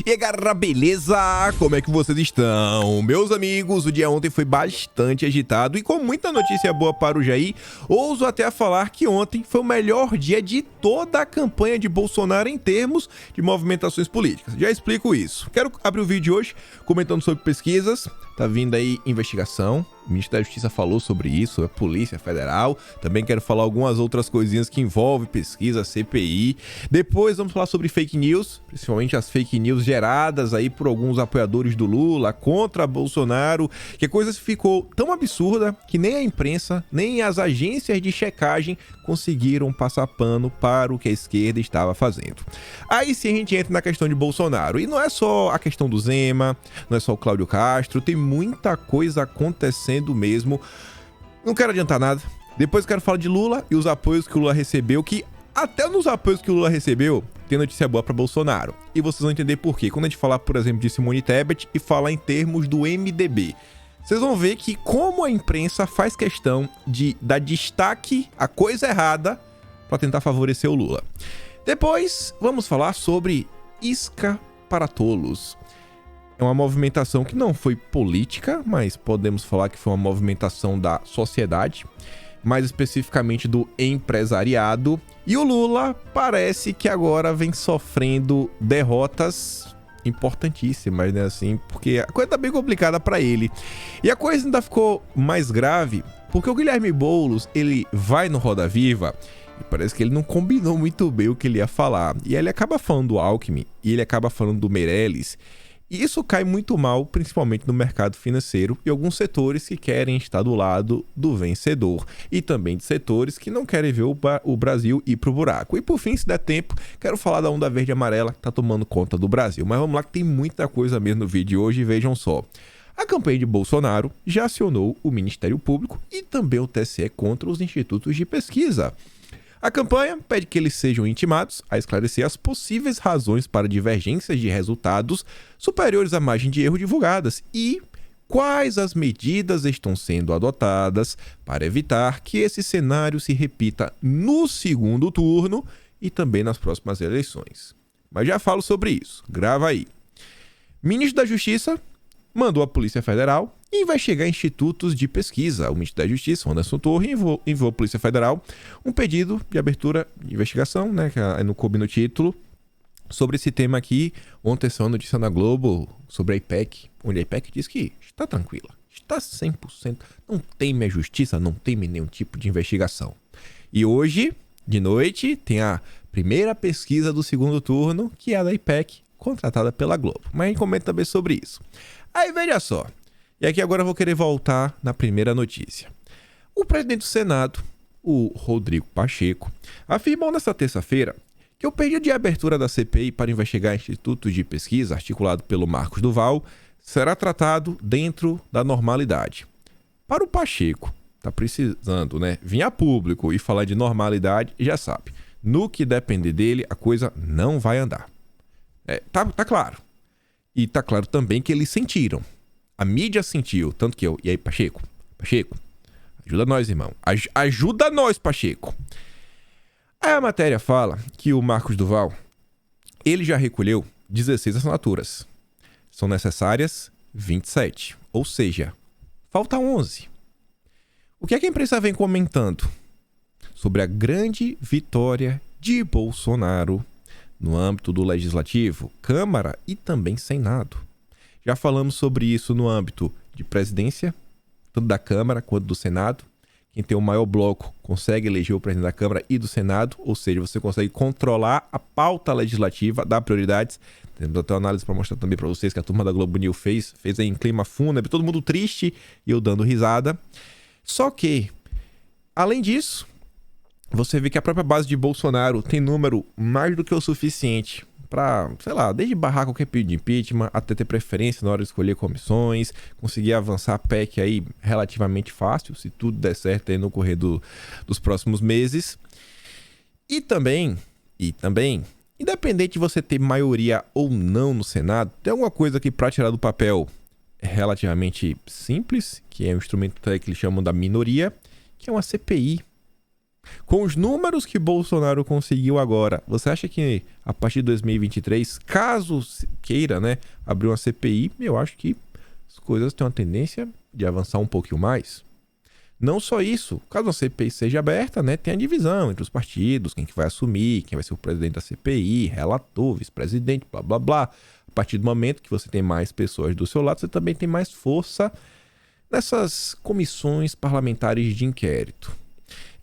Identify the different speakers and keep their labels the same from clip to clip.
Speaker 1: E aí galera, beleza? Como é que vocês estão? Meus amigos, o dia ontem foi bastante agitado e com muita notícia boa para o Jair. Ouso até falar que ontem foi o melhor dia de toda a campanha de Bolsonaro em termos de movimentações políticas. Já explico isso. Quero abrir o vídeo hoje comentando sobre pesquisas. Tá vindo aí investigação. O Ministério da Justiça falou sobre isso, a Polícia Federal. Também quero falar algumas outras coisinhas que envolvem pesquisa, CPI. Depois vamos falar sobre fake news, principalmente as fake news geradas aí por alguns apoiadores do Lula contra Bolsonaro, que a coisa ficou tão absurda que nem a imprensa, nem as agências de checagem conseguiram passar pano para o que a esquerda estava fazendo. Aí sim a gente entra na questão de Bolsonaro. E não é só a questão do Zema, não é só o Cláudio Castro, tem muita coisa acontecendo mesmo. Não quero adiantar nada. Depois quero falar de Lula e os apoios que o Lula recebeu, que até nos apoios que o Lula recebeu, tem notícia boa para Bolsonaro. E vocês vão entender por quê. Quando a gente falar, por exemplo, de Simone Tebet e falar em termos do MDB, vocês vão ver que como a imprensa faz questão de dar destaque à coisa errada para tentar favorecer o Lula. Depois, vamos falar sobre isca para tolos. É uma movimentação que não foi política, mas podemos falar que foi uma movimentação da sociedade, mais especificamente do empresariado. E o Lula parece que agora vem sofrendo derrotas importantíssimas, né, assim, porque a coisa tá bem complicada para ele. E a coisa ainda ficou mais grave, porque o Guilherme Boulos, ele vai no Roda Viva e parece que ele não combinou muito bem o que ele ia falar. E aí ele acaba falando do Alckmin e ele acaba falando do Meirelles. E isso cai muito mal, principalmente no mercado financeiro e alguns setores que querem estar do lado do vencedor. E também de setores que não querem ver o Brasil ir pro buraco. E por fim, se der tempo, quero falar da onda verde e amarela que tá tomando conta do Brasil. Mas vamos lá que tem muita coisa mesmo no vídeo de hoje, vejam só. A campanha de Bolsonaro já acionou o Ministério Público e também o TSE contra os institutos de pesquisa. A campanha pede que eles sejam intimados a esclarecer as possíveis razões para divergências de resultados superiores à margem de erro divulgadas e quais as medidas estão sendo adotadas para evitar que esse cenário se repita no segundo turno e também nas próximas eleições. Mas já falo sobre isso, grava aí. Ministro da Justiça mandou a Polícia Federal investigar institutos de pesquisa. O ministro da Justiça, Anderson Torres, enviou à Polícia Federal um pedido de abertura de investigação, né, que não coube no título, sobre esse tema aqui. Ontem saiu uma notícia na Globo sobre a IPEC, onde a IPEC diz que está tranquila, está 100%, não teme a justiça, não teme nenhum tipo de investigação. E hoje, de noite, tem a primeira pesquisa do segundo turno, que é a da IPEC, contratada pela Globo. Mas a gente comenta também sobre isso. Aí veja só, e aqui agora eu vou querer voltar na primeira notícia. O presidente do Senado, o Rodrigo Pacheco, afirmou nesta terça-feira que o pedido de abertura da CPI para investigar institutos de pesquisa, articulado pelo Marcos Duval, será tratado dentro da normalidade. Para o Pacheco, tá precisando, né, vir a público e falar de normalidade, já sabe, no que depender dele, a coisa não vai andar. Tá claro. E tá claro também que eles sentiram. A mídia sentiu, tanto que eu... E aí, Pacheco, ajuda nós, irmão. Ajuda nós, Pacheco. Aí a matéria fala que o Marcos Duval, ele já recolheu 16 assinaturas. São necessárias 27. Ou seja, falta 11. O que é que a imprensa vem comentando? Sobre a grande vitória de Bolsonaro no âmbito do Legislativo, Câmara e também Senado. Já falamos sobre isso no âmbito de presidência, tanto da Câmara quanto do Senado. Quem tem o maior bloco consegue eleger o presidente da Câmara e do Senado, ou seja, você consegue controlar a pauta legislativa, dar prioridades. Temos até uma análise para mostrar também para vocês que a turma da Globo News fez aí em clima fúnebre, todo mundo triste e eu dando risada. Só que, além disso, você vê que a própria base de Bolsonaro tem número mais do que o suficiente para, sei lá, desde barrar qualquer pedido de impeachment, até ter preferência na hora de escolher comissões, conseguir avançar a PEC aí relativamente fácil, se tudo der certo aí no correr dos próximos meses. E também, independente de você ter maioria ou não no Senado, tem alguma coisa que para tirar do papel é relativamente simples, que é um instrumento que eles chamam da minoria, que é uma CPI. Com os números que Bolsonaro conseguiu agora, você acha que a partir de 2023, caso queira, né, abrir uma CPI, eu acho que as coisas têm uma tendência de avançar um pouquinho mais? Não só isso, caso a CPI seja aberta, né, tem a divisão entre os partidos, quem que vai assumir, quem vai ser o presidente da CPI, relator, vice-presidente, blá blá blá. A partir do momento que você tem mais pessoas do seu lado, você também tem mais força nessas comissões parlamentares de inquérito.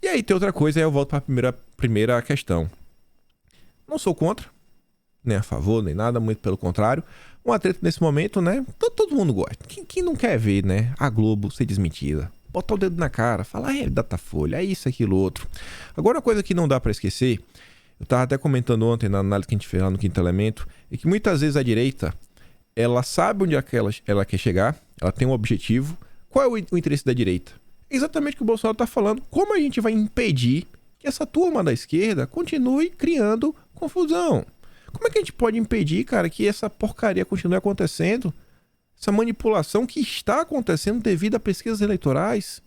Speaker 1: E aí tem outra coisa, aí eu volto para a primeira questão. Não sou contra, nem a favor, nem nada, muito pelo contrário. Uma treta nesse momento, né, todo mundo gosta. Quem não quer ver, né, a Globo ser desmentida? Botar o dedo na cara, falar, é Datafolha, é isso, aquilo, outro. Agora, uma coisa que não dá pra esquecer, eu tava até comentando ontem na análise que a gente fez lá no Quinto Elemento, é que muitas vezes a direita, ela sabe onde é que ela quer chegar, ela tem um objetivo. Qual é o interesse da direita? É exatamente o que o Bolsonaro tá falando. Como a gente vai impedir que essa turma da esquerda continue criando confusão? Como é que a gente pode impedir, cara, que essa porcaria continue acontecendo? Essa manipulação que está acontecendo devido a pesquisas eleitorais.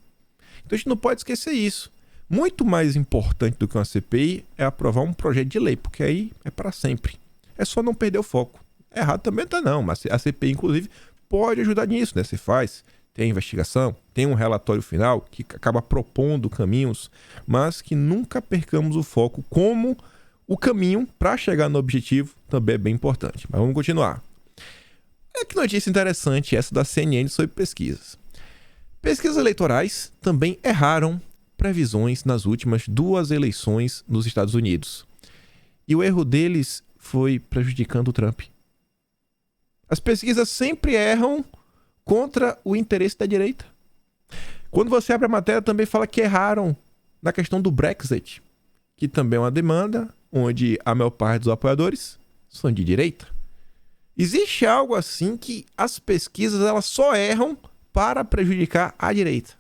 Speaker 1: Então a gente não pode esquecer isso. Muito mais importante do que uma CPI é aprovar um projeto de lei, porque aí é para sempre. É só não perder o foco. Errado também tá não, mas a CPI, inclusive, pode ajudar nisso, né? Você faz, tem investigação, tem um relatório final que acaba propondo caminhos, mas que nunca percamos o foco, como o caminho para chegar no objetivo também é bem importante. Mas vamos continuar. Que notícia interessante essa da CNN sobre pesquisas. Pesquisas eleitorais também erraram previsões nas últimas 2 eleições nos Estados Unidos. E o erro deles foi prejudicando o Trump. As pesquisas sempre erram contra o interesse da direita. Quando você abre a matéria, também fala que erraram na questão do Brexit, que também é uma demanda onde a maior parte dos apoiadores são de direita. Existe algo assim que as pesquisas elas só erram para prejudicar a direita.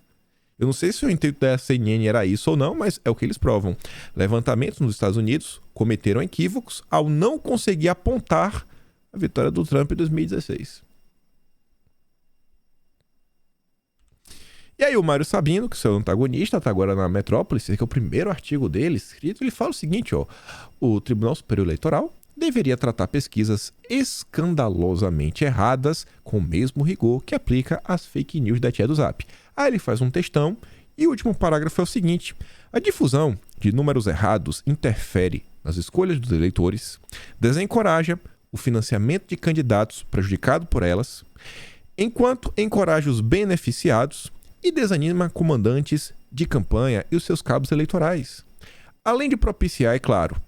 Speaker 1: Eu não sei se o intuito da CNN era isso ou não, mas é o que eles provam. Levantamentos nos Estados Unidos cometeram equívocos ao não conseguir apontar a vitória do Trump em 2016. E aí o Mário Sabino, que é o seu antagonista, está agora na Metrópole, esse aqui é o primeiro artigo dele escrito, ele fala o seguinte, ó, o Tribunal Superior Eleitoral deveria tratar pesquisas escandalosamente erradas com o mesmo rigor que aplica às fake news da tia do Zap. Aí ele faz um textão e o último parágrafo é o seguinte: a difusão de números errados interfere nas escolhas dos eleitores, desencoraja o financiamento de candidatos prejudicado por elas, enquanto encoraja os beneficiados e desanima comandantes de campanha e os seus cabos eleitorais. Além de propiciar, é claro,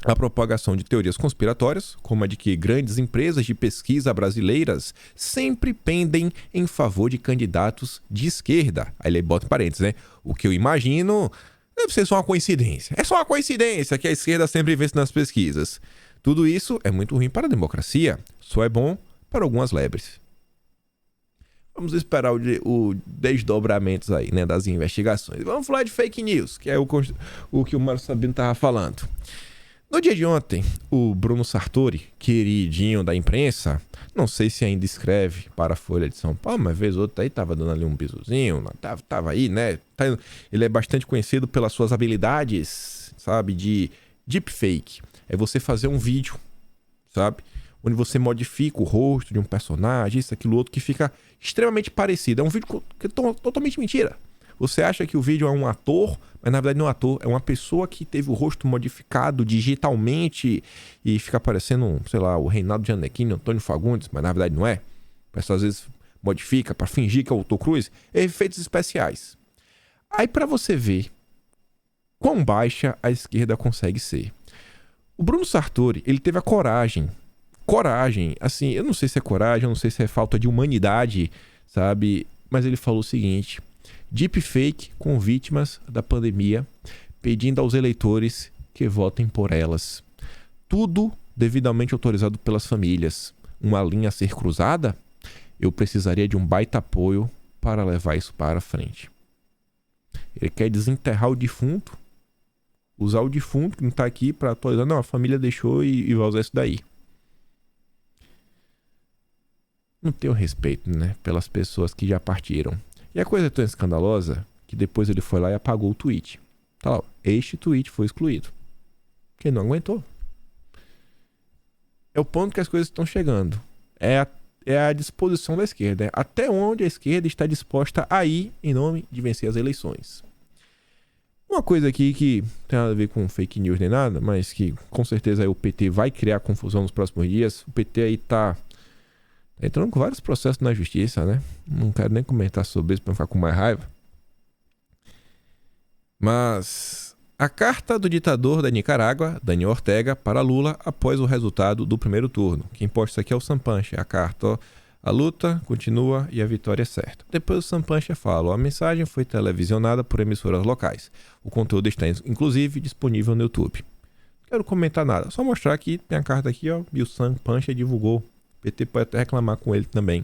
Speaker 1: a propagação de teorias conspiratórias, como a de que grandes empresas de pesquisa brasileiras sempre pendem em favor de candidatos de esquerda. Aí ele bota em parênteses, né? O que eu imagino deve ser só uma coincidência. É só uma coincidência que a esquerda sempre vence nas pesquisas. Tudo isso é muito ruim para a democracia, só é bom para algumas lebres. Vamos esperar o desdobramentos aí, né, das investigações. Vamos falar de fake news, que é o que o Mário Sabino estava falando. No dia de ontem, o Bruno Sartori, queridinho da imprensa, não sei se ainda escreve para a Folha de São Paulo, mas vez outra aí tava dando ali um bisuzinho, tava aí, né? Ele é bastante conhecido pelas suas habilidades, sabe, de deepfake. É você fazer um vídeo, sabe, onde você modifica o rosto de um personagem, isso, aquilo, outro, que fica extremamente parecido. É um vídeo que é totalmente mentira. Você acha que o vídeo é um ator, mas na verdade não é um ator, é uma pessoa que teve o rosto modificado digitalmente e fica parecendo, sei lá, o Reinaldo Gianecchini, Antônio Fagundes, mas na verdade não é. A pessoa às vezes modifica para fingir que é o Tom Cruise. É efeitos especiais. Aí para você ver quão baixa a esquerda consegue ser. O Bruno Sartori, ele teve a coragem, assim, eu não sei se é coragem, eu não sei se é falta de humanidade, sabe? Mas ele falou o seguinte: deepfake com vítimas da pandemia, pedindo aos eleitores que votem por elas. Tudo devidamente autorizado pelas famílias. Uma linha a ser cruzada? Eu precisaria de um baita apoio para levar isso para frente. Ele quer desenterrar o defunto, usar o defunto que não está aqui para atualizar. Não, a família deixou e vai usar isso daí. Não tenho respeito, né, pelas pessoas que já partiram. E a coisa é tão escandalosa que depois ele foi lá e apagou o tweet. Tá lá, este tweet foi excluído. Porque não aguentou. É o ponto que as coisas estão chegando. É a disposição da esquerda. Até onde a esquerda está disposta a ir em nome de vencer as eleições. Uma coisa aqui que não tem nada a ver com fake news nem nada, mas que com certeza aí o PT vai criar confusão nos próximos dias. O PT aí tá entrando com vários processos na justiça, né? Não quero nem comentar sobre isso para não ficar com mais raiva. Mas a carta do ditador da Nicarágua, Daniel Ortega, para Lula após o resultado do primeiro turno. Quem posta isso aqui é o Sampancha. A carta, ó. A luta continua e a vitória é certa. Depois o Sampancha fala, a mensagem foi televisionada por emissoras locais. O conteúdo está, inclusive, disponível no YouTube. Não quero comentar nada, só mostrar que tem a carta aqui, ó, e o Sampancha divulgou. O PT pode até reclamar com ele também.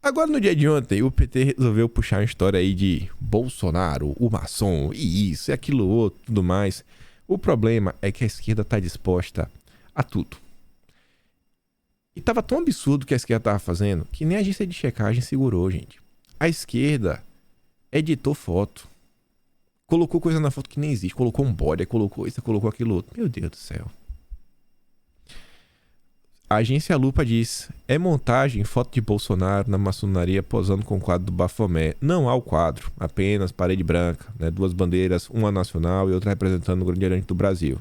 Speaker 1: Agora, no dia de ontem, o PT resolveu puxar uma história aí de Bolsonaro, o maçom, e isso, e aquilo outro, tudo mais. O problema é que a esquerda está disposta a tudo. E tava tão absurdo o que a esquerda tava fazendo que nem a agência de checagem segurou, gente. A esquerda editou foto. Colocou coisa na foto que nem existe. Colocou um bode, colocou isso, colocou aquilo outro. Meu Deus do céu. A agência Lupa diz, é montagem foto de Bolsonaro na maçonaria posando com o quadro do Bafomé. Não há o quadro, apenas parede branca, né? 2 bandeiras, uma nacional e outra representando o grande oriente do Brasil.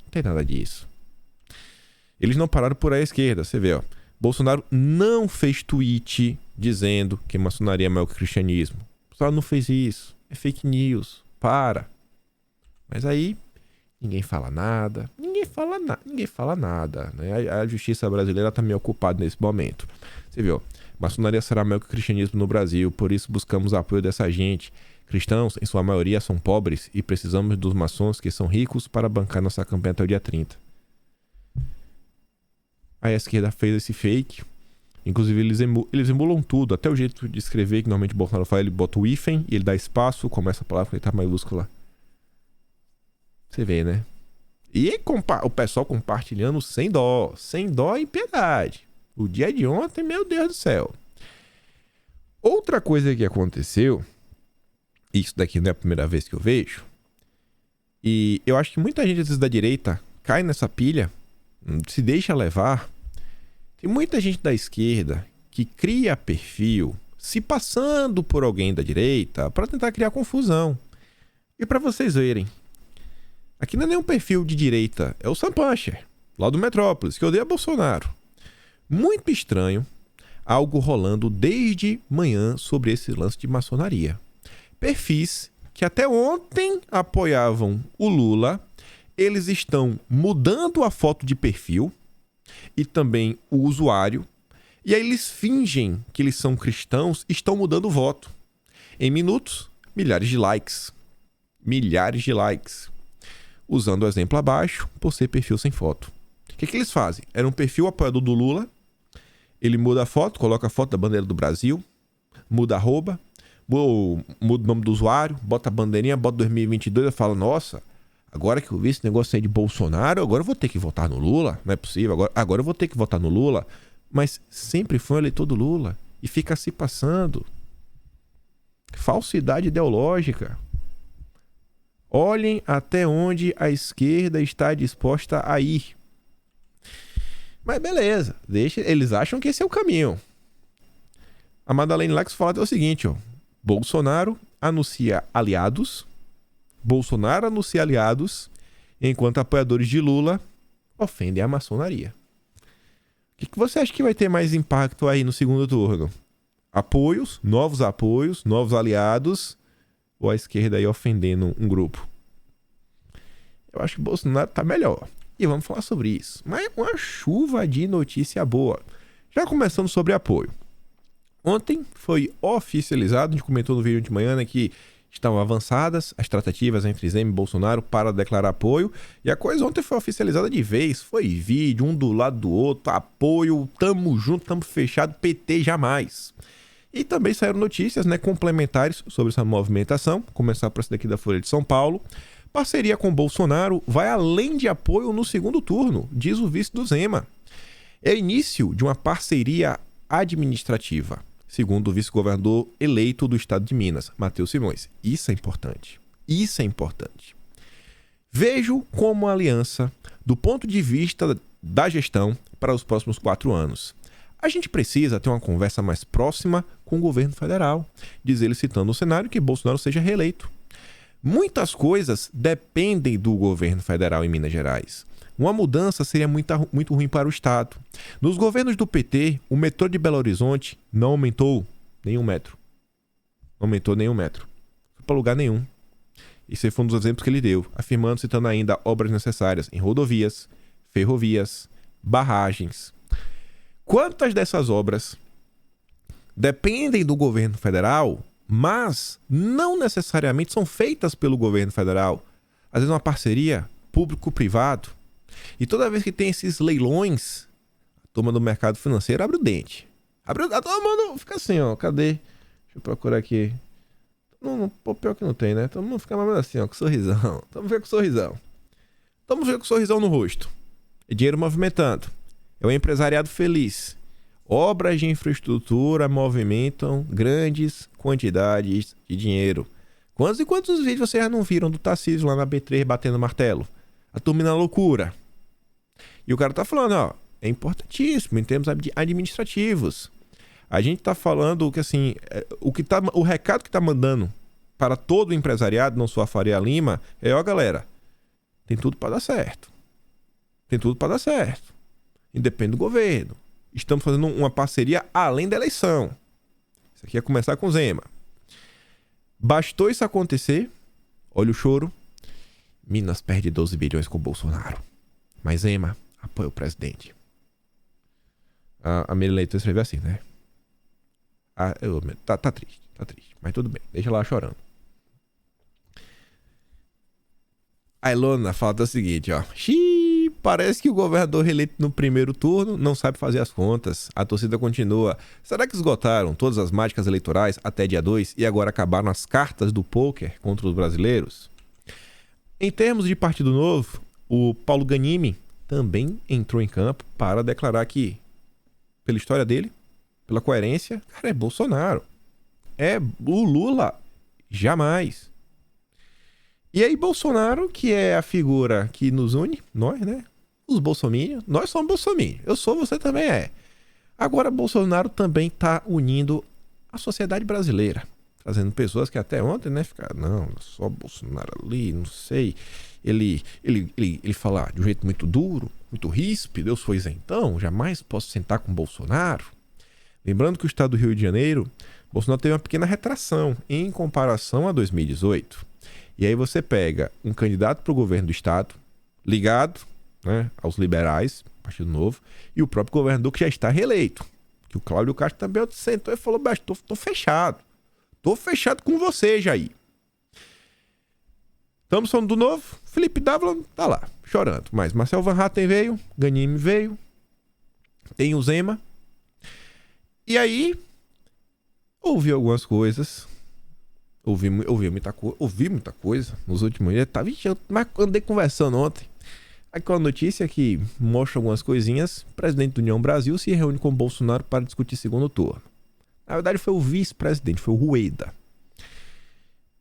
Speaker 1: Não tem nada disso. Eles não pararam por aí à esquerda, você vê, ó. Bolsonaro não fez tweet dizendo que maçonaria é maior que o cristianismo. Bolsonaro não fez isso. É fake news. Para. Mas aí, ninguém fala nada. Ninguém fala nada. Né? A justiça brasileira está meio ocupada nesse momento. Você viu, ó. Maçonaria será maior que o cristianismo no Brasil, por isso buscamos o apoio dessa gente. Cristãos, em sua maioria, são pobres e precisamos dos maçons que são ricos para bancar nossa campanha até o dia 30. Aí a esquerda fez esse fake. Inclusive eles emulam tudo. Até o jeito de escrever que normalmente o Bolsonaro faz. Ele bota o hífen e ele dá espaço. Começa a palavra com letra maiúscula. Você vê, né? E o pessoal compartilhando sem dó. Sem dó e piedade. O dia de ontem, meu Deus do céu. Outra coisa que aconteceu. Isso daqui não é a primeira vez que eu vejo. E eu acho que muita gente às vezes da direita cai nessa pilha. Se deixa levar. Tem muita gente da esquerda que cria perfil se passando por alguém da direita para tentar criar confusão. E para vocês verem, aqui não é nenhum perfil de direita, é o Sampancher, lá do Metrópolis, que odeia Bolsonaro. Muito estranho, algo rolando desde manhã sobre esse lance de maçonaria. Perfis que até ontem apoiavam o Lula, eles estão mudando a foto de perfil e também o usuário, e aí eles fingem que eles são cristãos e estão mudando o voto. Em minutos, milhares de likes. Milhares de likes. Usando o exemplo abaixo, por ser perfil sem foto. O que eles fazem? Era um perfil apoiador do Lula, ele muda a foto, coloca a foto da bandeira do Brasil, muda a arroba, muda o nome do usuário, bota a bandeirinha, bota 2022 e fala, nossa, agora que eu vi esse negócio aí de Bolsonaro, agora eu vou ter que votar no Lula. Não é possível, agora eu vou ter que votar no Lula. Mas sempre foi um eleitor do Lula. E fica se passando. Falsidade ideológica. Olhem até onde a esquerda está disposta a ir. Mas beleza, eles acham que esse é o caminho. A Madalene Lax fala o seguinte, ó. Bolsonaro anuncia aliados, enquanto apoiadores de Lula ofendem a maçonaria. O que você acha que vai ter mais impacto aí no segundo turno? Apoios, novos aliados, ou a esquerda aí ofendendo um grupo? Eu acho que Bolsonaro tá melhor. E vamos falar sobre isso. Mas uma chuva de notícia boa. Já começando sobre apoio. Ontem foi oficializado, a gente comentou no vídeo de manhã, né, que estão avançadas as tratativas entre Zema e Bolsonaro para declarar apoio. E a coisa ontem foi oficializada de vez. Foi vídeo, um do lado do outro, apoio, tamo junto, tamo fechado, PT jamais. E também saíram notícias, né, complementares sobre essa movimentação. Começar por essa daqui da Folha de São Paulo. Parceria com Bolsonaro vai além de apoio no segundo turno, diz o vice do Zema. É o início de uma parceria administrativa, segundo o vice-governador eleito do estado de Minas, Matheus Simões. Isso é importante. Isso é importante. Vejo como aliança do ponto de vista da gestão para os próximos 4 anos. A gente precisa ter uma conversa mais próxima com o governo federal, diz ele citando o cenário que Bolsonaro seja reeleito. Muitas coisas dependem do governo federal em Minas Gerais. Uma mudança seria muito ruim para o estado. Nos governos do PT, o metrô de Belo Horizonte não aumentou nenhum metro. Não aumentou nenhum metro. Não foi para lugar nenhum. Esse foi um dos exemplos que ele deu, afirmando, citando ainda obras necessárias em rodovias, ferrovias, barragens. Quantas dessas obras dependem do governo federal, mas não necessariamente são feitas pelo governo federal? Às vezes uma parceria público-privado. E toda vez que tem esses leilões, a turma do mercado financeiro abre o dente. Todo mundo fica assim, ó, cadê? Deixa eu procurar aqui. Não, pior que não tem, né? Todo mundo fica mais assim, ó, com sorrisão. Tamo vendo com sorrisão. Tamo vendo com sorrisão no rosto. É dinheiro movimentando. É o empresariado feliz. Obras de infraestrutura movimentam grandes quantidades de dinheiro. Quantos e quantos vídeos vocês já não viram do Tarcísio lá na B3 batendo martelo? A turma na loucura. E o cara tá falando, ó, é importantíssimo em termos administrativos. A gente tá falando que, assim, o recado que tá mandando para todo o empresariado, não só a Faria Lima, é, ó, galera, tem tudo para dar certo. Tem tudo para dar certo. Independe do governo. Estamos fazendo uma parceria além da eleição. Isso aqui é começar com Zema. Bastou isso acontecer, olha o choro, Minas perde 12 bilhões com o Bolsonaro. Mas Zema apoia o presidente. A minha eleitora escreveu assim, né? Tá triste, mas tudo bem, deixa lá chorando. A Ilona fala o seguinte, ó. Xiii, parece que o governador reeleito no primeiro turno não sabe fazer as contas. A torcida continua. Será que esgotaram todas as mágicas eleitorais até dia 2 e agora acabaram as cartas do pôquer contra os brasileiros? Em termos de Partido Novo, o Paulo Ganimi também entrou em campo para declarar que, pela história dele, pela coerência, cara, é Bolsonaro. É o Lula. Jamais. E aí Bolsonaro, que é a figura que nos une, nós, né? Os bolsominions, nós somos bolsominions. Eu sou, você também é. Agora Bolsonaro também tá unindo a sociedade brasileira. Trazendo pessoas que até ontem, né, ficaram, não, só Bolsonaro ali, não sei. Ele fala de um jeito muito duro, muito ríspido, eu sou isentão, jamais posso sentar com Bolsonaro. Lembrando que o estado do Rio de Janeiro, Bolsonaro teve uma pequena retração em comparação a 2018. E aí você pega um candidato para o governo do estado, ligado, né, aos liberais, Partido Novo, e o próprio governador que já está reeleito. Que o Cláudio Castro também sentou e falou, mas tô fechado. Tô fechado com você, Jair. Estamos falando do Novo, Felipe Dávila tá lá, chorando. Mas Marcel Van Hatten veio, Ganimi veio, tem o Zema. E aí, ouvi algumas coisas, ouvi muita coisa nos últimos dias. Mas andei conversando ontem. Aqui uma notícia que mostra algumas coisinhas. O presidente do União Brasil se reúne com o Bolsonaro para discutir segundo turno. Na verdade foi o vice-presidente, foi o Rueda.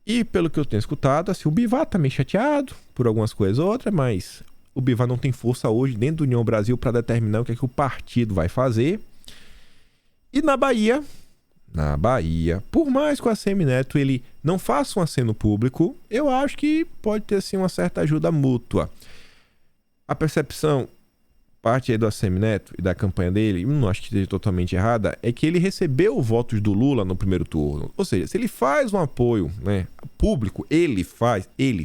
Speaker 1: E pelo que eu tenho escutado, assim, o Bivar tá meio chateado por algumas coisas ou outras, mas o Bivar não tem força hoje dentro do União Brasil para determinar o que é que o partido vai fazer. E na Bahia, por mais que o ACM-Neto ele não faça um aceno público, eu acho que pode ter assim uma certa ajuda mútua. A percepção, parte aí do ACM-Neto e da campanha dele, não acho que esteja totalmente errada, é que ele recebeu votos do Lula no primeiro turno. Ou seja, se ele faz um apoio, né, público, ele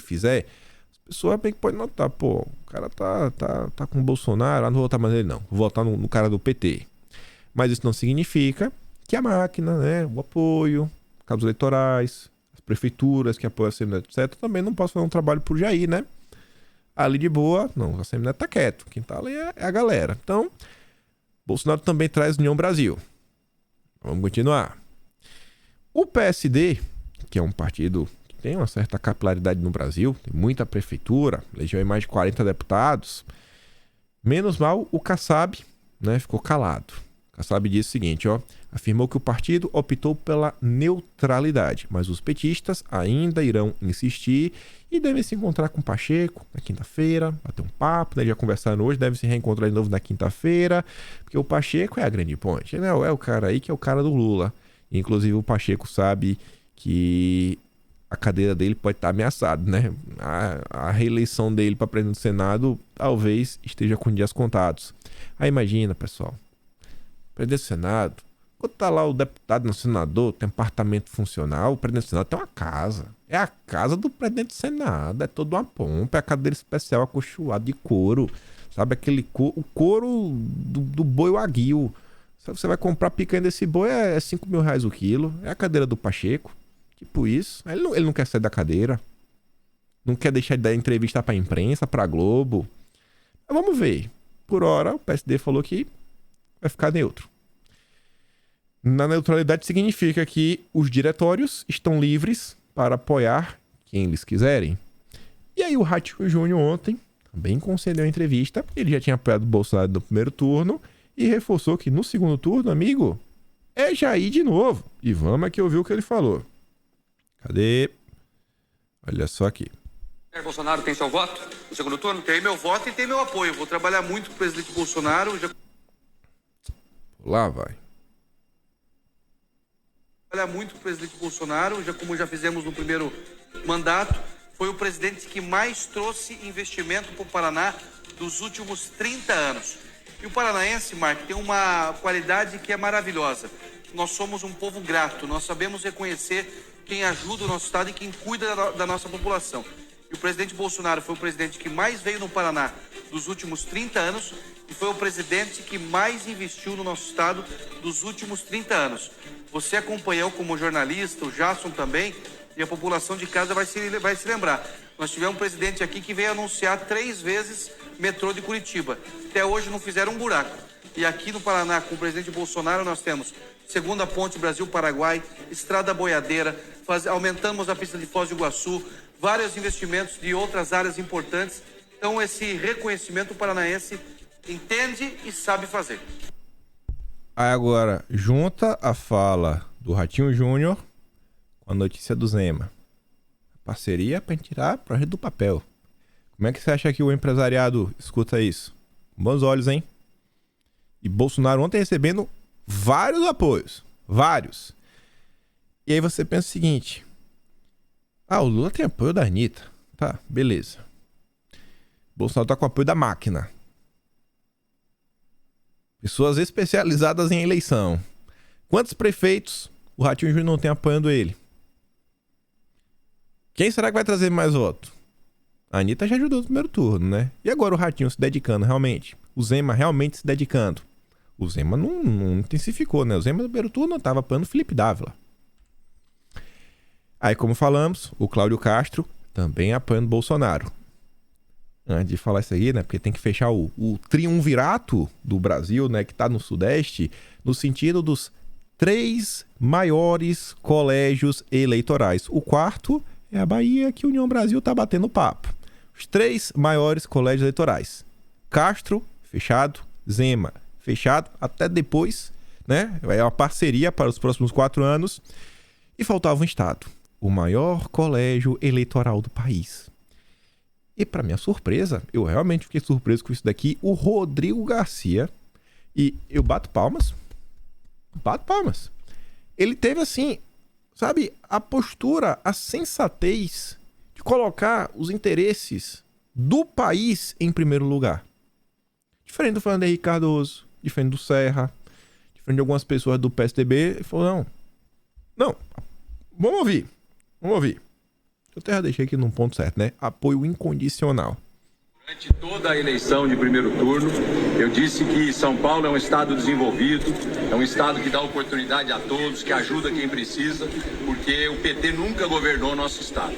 Speaker 1: fizer, as pessoas bem que podem notar, pô, o cara tá com o Bolsonaro, não vou votar mais nele não, vou votar no cara do PT. Mas isso não significa que a máquina, né, o apoio, cabos eleitorais, as prefeituras que apoiam a ACM-Neto, etc., também não possam fazer um trabalho por Jair, né? Ali de boa, não, a ACM-Neto tá quieto. Quem tá ali é a galera. Então, Bolsonaro também traz União Brasil. Vamos continuar. O PSD, que é um partido que tem uma certa capilaridade no Brasil, tem muita prefeitura, elegeu mais de 40 deputados. Menos mal, o Kassab, né, ficou calado. O Kassab disse o seguinte, ó. Afirmou que o partido optou pela neutralidade, mas os petistas ainda irão insistir e devem se encontrar com o Pacheco na quinta-feira, bater um papo, né? Já conversaram hoje, devem se reencontrar de novo na quinta-feira, porque o Pacheco é a grande ponte, né? É o cara aí que é o cara do Lula. Inclusive o Pacheco sabe que a cadeira dele pode estar ameaçada, né? A reeleição dele para presidente do Senado talvez esteja com dias contados. Aí imagina, pessoal, presidente do Senado, quando tá lá o deputado no senador, tem apartamento funcional, o presidente do Senado tem uma casa. É a casa do presidente do Senado, é toda uma pompa, é a cadeira especial acolchoada de couro, sabe? O couro do boi wagyu. Se você vai comprar picanha desse boi, é 5 mil reais o quilo. É a cadeira do Pacheco. Tipo isso. Ele não quer sair da cadeira. Não quer deixar de dar entrevista pra imprensa, pra Globo. Mas vamos ver. Por hora, o PSD falou que vai ficar neutro. Na neutralidade significa que os diretórios estão livres para apoiar quem eles quiserem. E aí o Ratinho Júnior ontem também concedeu a entrevista. Ele já tinha apoiado o Bolsonaro no primeiro turno e reforçou que no segundo turno, amigo, é Jair de novo. E vamos aqui ouvir o que ele falou. Cadê? Olha só aqui.
Speaker 2: Bolsonaro tem seu voto no segundo turno? Tem meu voto e tem meu apoio. Vou trabalhar muito com o presidente Bolsonaro.
Speaker 1: Lá vai.
Speaker 2: Trabalhar muito com o presidente Bolsonaro, como já fizemos no primeiro mandato. Foi o presidente que mais trouxe investimento para o Paraná dos últimos 30 anos. E o paranaense, Mark, tem uma qualidade que é maravilhosa. Nós somos um povo grato, nós sabemos reconhecer quem ajuda o nosso estado e quem cuida da nossa população. E o presidente Bolsonaro foi o presidente que mais veio no Paraná dos últimos 30 anos e foi o presidente que mais investiu no nosso estado dos últimos 30 anos. Você acompanhou como jornalista, o Jasson também, e a população de casa vai se lembrar. Nós tivemos um presidente aqui que veio anunciar 3 vezes metrô de Curitiba. Até hoje não fizeram um buraco. E aqui no Paraná, com o presidente Bolsonaro, nós temos segunda ponte Brasil-Paraguai, estrada boiadeira, aumentamos a pista de Foz do Iguaçu, vários investimentos de outras áreas importantes. Então, esse reconhecimento o paranaense entende e sabe fazer.
Speaker 1: Aí agora, junta a fala do Ratinho Júnior com a notícia do Zema. Parceria para tirar o projeto do papel. Como é que você acha que o empresariado escuta isso? Com bons olhos, hein? E Bolsonaro ontem recebendo vários apoios. Vários. E aí você pensa o seguinte. O Lula tem apoio da Anitta. Tá, beleza. Bolsonaro tá com apoio da máquina. Pessoas especializadas em eleição. Quantos prefeitos o Ratinho Júnior não tem apoiando ele? Quem será que vai trazer mais voto? A Anitta já ajudou no primeiro turno, né? E agora o Ratinho se dedicando realmente? O Zema realmente se dedicando? O Zema não intensificou, né? O Zema no primeiro turno estava apoiando o Felipe Dávila. Aí, como falamos, o Cláudio Castro também apoiando Bolsonaro. Antes de falar isso aí, né? Porque tem que fechar o triunvirato do Brasil, né? Que tá no Sudeste, no sentido dos 3 maiores colégios eleitorais. O quarto é a Bahia, que a União Brasil tá batendo papo. Os 3 maiores colégios eleitorais. Castro, fechado. Zema, fechado. Até depois, né? É uma parceria para os próximos 4 anos. E faltava um estado. O maior colégio eleitoral do país. E para minha surpresa, eu realmente fiquei surpreso com isso daqui, o Rodrigo Garcia. E eu bato palmas. Bato palmas. Ele teve assim, sabe, a postura, a sensatez de colocar os interesses do país em primeiro lugar. Diferente do Fernando Henrique Cardoso, diferente do Serra, diferente de algumas pessoas do PSDB. Ele falou, não, vamos ouvir. Eu até já deixei aqui num ponto certo, né? Apoio incondicional.
Speaker 3: Durante toda a eleição de primeiro turno, eu disse que São Paulo é um estado desenvolvido, é um estado que dá oportunidade a todos, que ajuda quem precisa, porque o PT nunca governou nosso estado.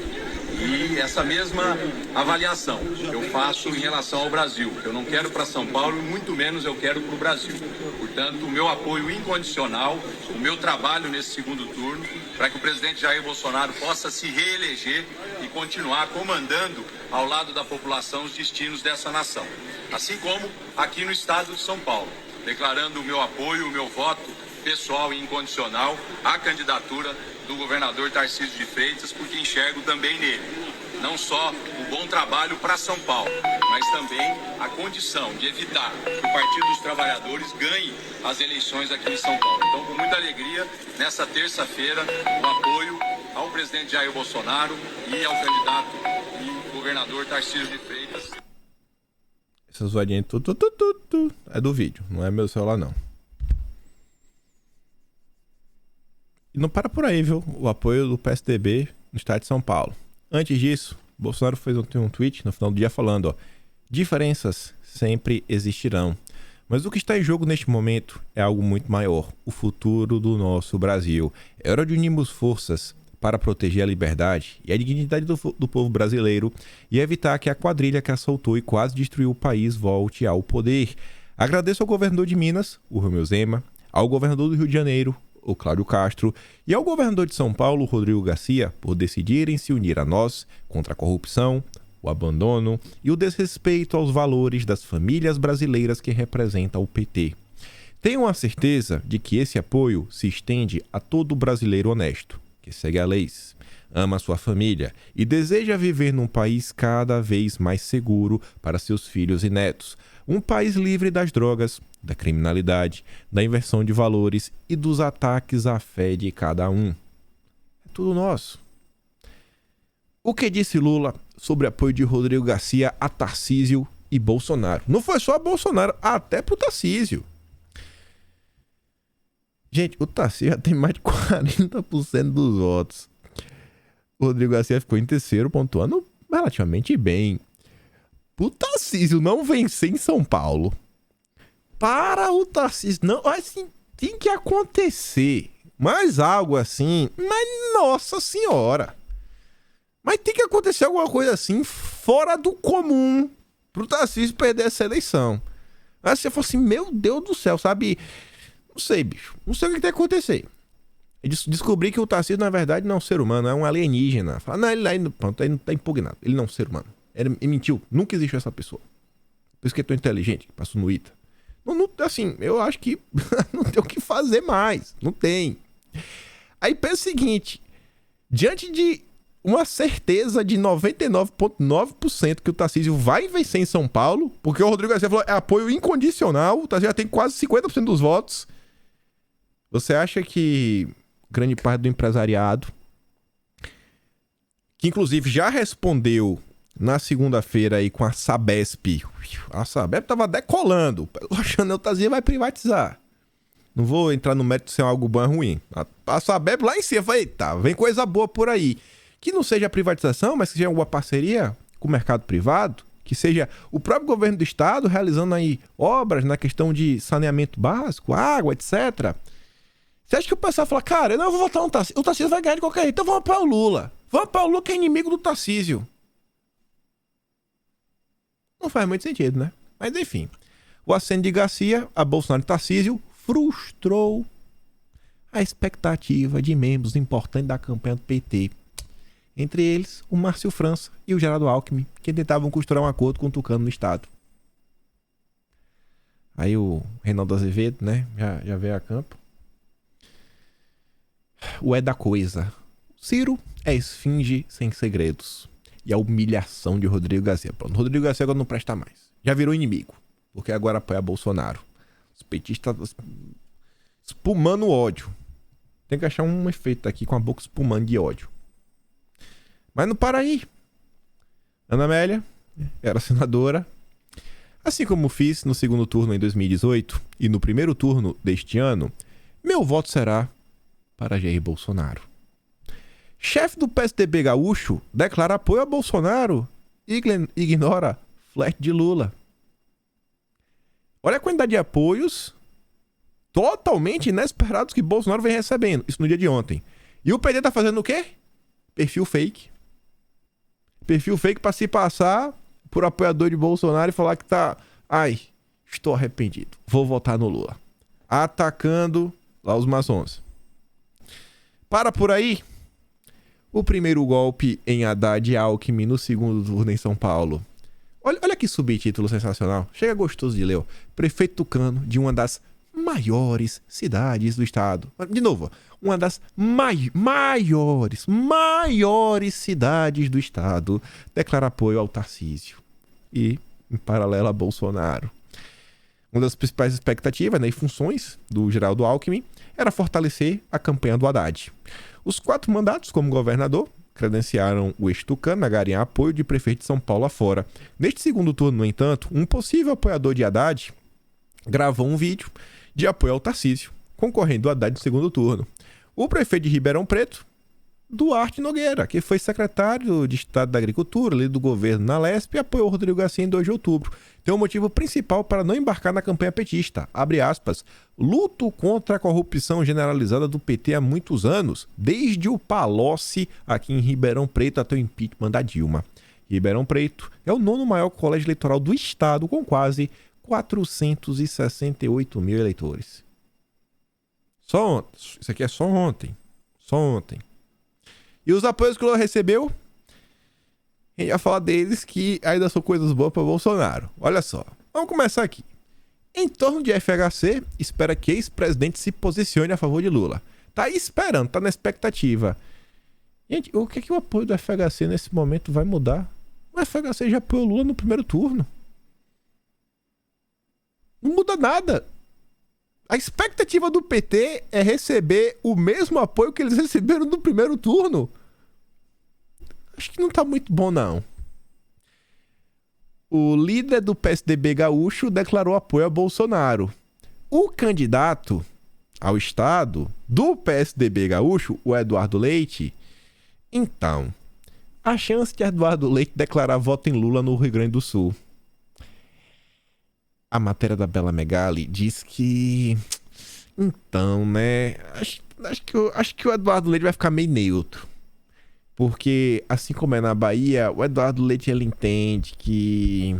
Speaker 3: E essa mesma avaliação eu faço em relação ao Brasil. Eu não quero para São Paulo e muito menos eu quero para o Brasil. Portanto, o meu apoio incondicional, o meu trabalho nesse segundo turno, para que o presidente Jair Bolsonaro possa se reeleger e continuar comandando ao lado da população os destinos dessa nação. Assim como aqui no estado de São Paulo. declarando o meu apoio, o meu voto pessoal e incondicional à candidatura do governador Tarcísio de Freitas, porque enxergo também nele não só o bom trabalho para São Paulo, mas também a condição de evitar que o Partido dos Trabalhadores ganhe as eleições aqui em São Paulo. Então, com muita alegria, nessa terça-feira, o apoio ao presidente Jair Bolsonaro e ao candidato e governador Tarcísio de Freitas.
Speaker 1: Essa zoadinha é do vídeo, não é meu celular não. E não para por aí, viu? O apoio do PSDB no estado de São Paulo. Antes disso, Bolsonaro fez um tweet no final do dia falando, ó, diferenças sempre existirão, mas o que está em jogo neste momento é algo muito maior, o futuro do nosso Brasil. É hora de unirmos forças para proteger a liberdade e a dignidade do povo brasileiro e evitar que a quadrilha que assaltou e quase destruiu o país volte ao poder. Agradeço ao governador de Minas, o Romeu Zema, ao governador do Rio de Janeiro, o Cláudio Castro, e ao governador de São Paulo, Rodrigo Garcia, por decidirem se unir a nós contra a corrupção, o abandono e o desrespeito aos valores das famílias brasileiras que representam o PT. Tenham a certeza de que esse apoio se estende a todo brasileiro honesto, que segue a leis, ama sua família e deseja viver num país cada vez mais seguro para seus filhos e netos. Um país livre das drogas, da criminalidade, da inversão de valores e dos ataques à fé de cada um. É tudo nosso. O que disse Lula sobre apoio de Rodrigo Garcia a Tarcísio e Bolsonaro? Não foi só a Bolsonaro, até pro Tarcísio. Gente, o Tarcísio já tem mais de 40% dos votos. O Rodrigo Garcia ficou em terceiro, pontuando relativamente bem. O Tarcísio não vencer em São Paulo. Para o Tarcísio, não, assim, tem que acontecer mais algo assim, mas nossa senhora. Mas tem que acontecer alguma coisa assim fora do comum pro Tarcísio perder essa eleição. Aí você falou assim, meu Deus do céu, sabe? Não sei, bicho. Não sei o que tem que acontecer. Descobri que o Tarcísio, na verdade, não é um ser humano, é um alienígena. Fala, não, ele não tá impugnado. Ele não é um ser humano. Ele mentiu. Nunca existiu essa pessoa. Por isso que é tão inteligente, que passou no ITA. Não, assim, eu acho que não tem o que fazer mais. Não tem. Aí pensa o seguinte. Diante de uma certeza de 99,9% que o Tarcísio vai vencer em São Paulo, porque o Rodrigo Garcia falou, é apoio incondicional, o Tarcísio já tem quase 50% dos votos. Você acha que grande parte do empresariado, que inclusive já respondeu na segunda-feira aí com a Sabesp tava decolando, achando que o Tarcísio vai privatizar. Não vou entrar no mérito se é algo bom ou ruim. A Sabesp lá em cima, falei, eita, vem coisa boa por aí. Que não seja a privatização, mas que seja alguma parceria com o mercado privado, que seja o próprio governo do estado realizando aí obras na questão de saneamento básico, água, etc. Você acha que o pessoal fala, cara, eu vou votar no Tarcísio, o Tarcísio vai ganhar de qualquer jeito, então vamos para o Lula. Vamos para o Lula que é inimigo do Tarcísio. Não faz muito sentido, né? Mas enfim, o aceno de Garcia a Bolsonaro e Tarcísio frustrou a expectativa de membros importantes da campanha do PT. Entre eles, o Márcio França e o Geraldo Alckmin, que tentavam costurar um acordo com o Tucano no estado. Aí o Reinaldo Azevedo, né, já veio a campo. O é da coisa. Ciro é esfinge sem segredos. E a humilhação de Rodrigo Garcia. Pronto, Rodrigo Garcia agora não presta mais. Já virou inimigo, porque agora apoia Bolsonaro. Os petistas espumando ódio. Tem que achar um efeito aqui com a boca espumando de ódio. Mas não para aí. Ana Amélia era senadora. Assim como fiz no segundo turno em 2018 e no primeiro turno deste ano, meu voto será para Jair Bolsonaro. Chefe do PSDB gaúcho declara apoio a Bolsonaro e ignora flerte de Lula. Olha a quantidade de apoios totalmente inesperados que Bolsonaro vem recebendo. Isso no dia de ontem. E o PT tá fazendo o quê? Perfil fake. Perfil fake para se passar por apoiador de Bolsonaro e falar que tá... Ai, estou arrependido. Vou votar no Lula. Atacando lá os maçons. Para por aí. O primeiro golpe em Haddad e Alckmin no segundo turno em São Paulo. Olha que subtítulo sensacional. Chega gostoso de ler, ó. Prefeito tucano de uma das maiores cidades do estado. De novo, uma das maiores cidades do estado declara apoio ao Tarcísio. E, em paralelo, a Bolsonaro. Uma das principais expectativas, né, e funções do Geraldo Alckmin era fortalecer a campanha do Haddad. Os 4 mandatos como governador credenciaram o ex-tucano a ganhar apoio de prefeito de São Paulo afora. Neste segundo turno, no entanto, um possível apoiador de Haddad gravou um vídeo de apoio ao Tarcísio, concorrendo ao Haddad no segundo turno. O prefeito de Ribeirão Preto, Duarte Nogueira, que foi secretário de Estado da Agricultura, líder do governo na Lesp, e apoiou Rodrigo Garcia em 2 de outubro. Tem um motivo principal para não embarcar na campanha petista. Abre aspas. Luto contra a corrupção generalizada do PT há muitos anos, desde o Palocci aqui em Ribeirão Preto até o impeachment da Dilma. Ribeirão Preto é o 9º maior colégio eleitoral do estado, com quase 468 mil eleitores. Só ontem. Isso aqui é só ontem. Só ontem. E os apoios que o Lula recebeu, a gente vai falar deles que ainda são coisas boas para Bolsonaro. Olha só, vamos começar aqui. Em torno de FHC, espera que ex-presidente se posicione a favor de Lula. Tá aí esperando, tá na expectativa. Gente, o que é que o apoio do FHC nesse momento vai mudar? O FHC já apoiou Lula no primeiro turno. Não muda nada. A expectativa do PT é receber o mesmo apoio que eles receberam no primeiro turno. Acho que não tá muito bom, não. O líder do PSDB gaúcho declarou apoio a Bolsonaro. O candidato ao estado do PSDB gaúcho, o Eduardo Leite, então, a chance de Eduardo Leite declarar voto em Lula no Rio Grande do Sul. A matéria da Bela Megali diz que... Então, né? Acho que o Eduardo Leite vai ficar meio neutro. Porque, assim como é na Bahia, o Eduardo Leite, ele entende que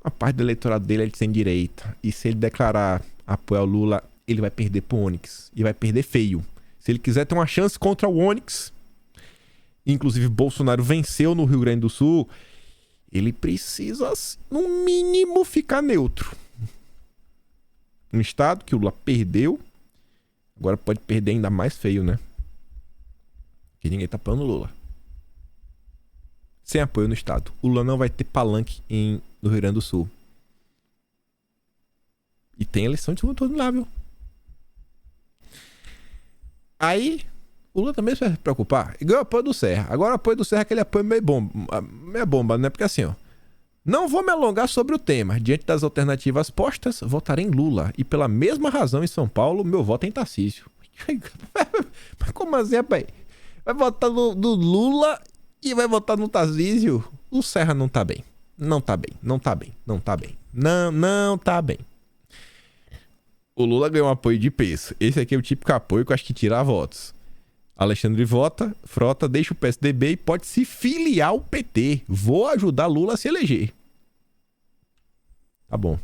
Speaker 1: uma parte do eleitorado dele é de centro-direita. E se ele declarar apoio ao Lula, ele vai perder pro Onyx. E vai perder feio. Se ele quiser ter uma chance contra o Onyx, inclusive Bolsonaro venceu no Rio Grande do Sul, ele precisa, no mínimo, ficar neutro. Um estado que o Lula perdeu, agora pode perder ainda mais feio, né? Que ninguém tá apoiando o Lula. Sem apoio no estado. O Lula não vai ter palanque no Rio Grande do Sul. E tem eleição de segundo turno lá, viu? Aí, o Lula também vai se preocupar. E ganhou o apoio do Serra. Agora o apoio do Serra é aquele apoio meio bomba, né? Porque assim, ó. Não vou me alongar sobre o tema. Diante das alternativas postas, votarei em Lula. E pela mesma razão em São Paulo, meu voto é em Tarcísio. Mas como assim, rapaz? Vai votar no Lula e vai votar no Tarcísio? O Serra não tá bem. Não tá bem. Não tá bem. Não tá bem. Não tá bem. O Lula ganhou um apoio de peso. Esse aqui é o típico apoio que eu acho que tira votos. Alexandre Frota deixa o PSDB e pode se filiar ao PT. Vou ajudar Lula a se eleger. Tá bom.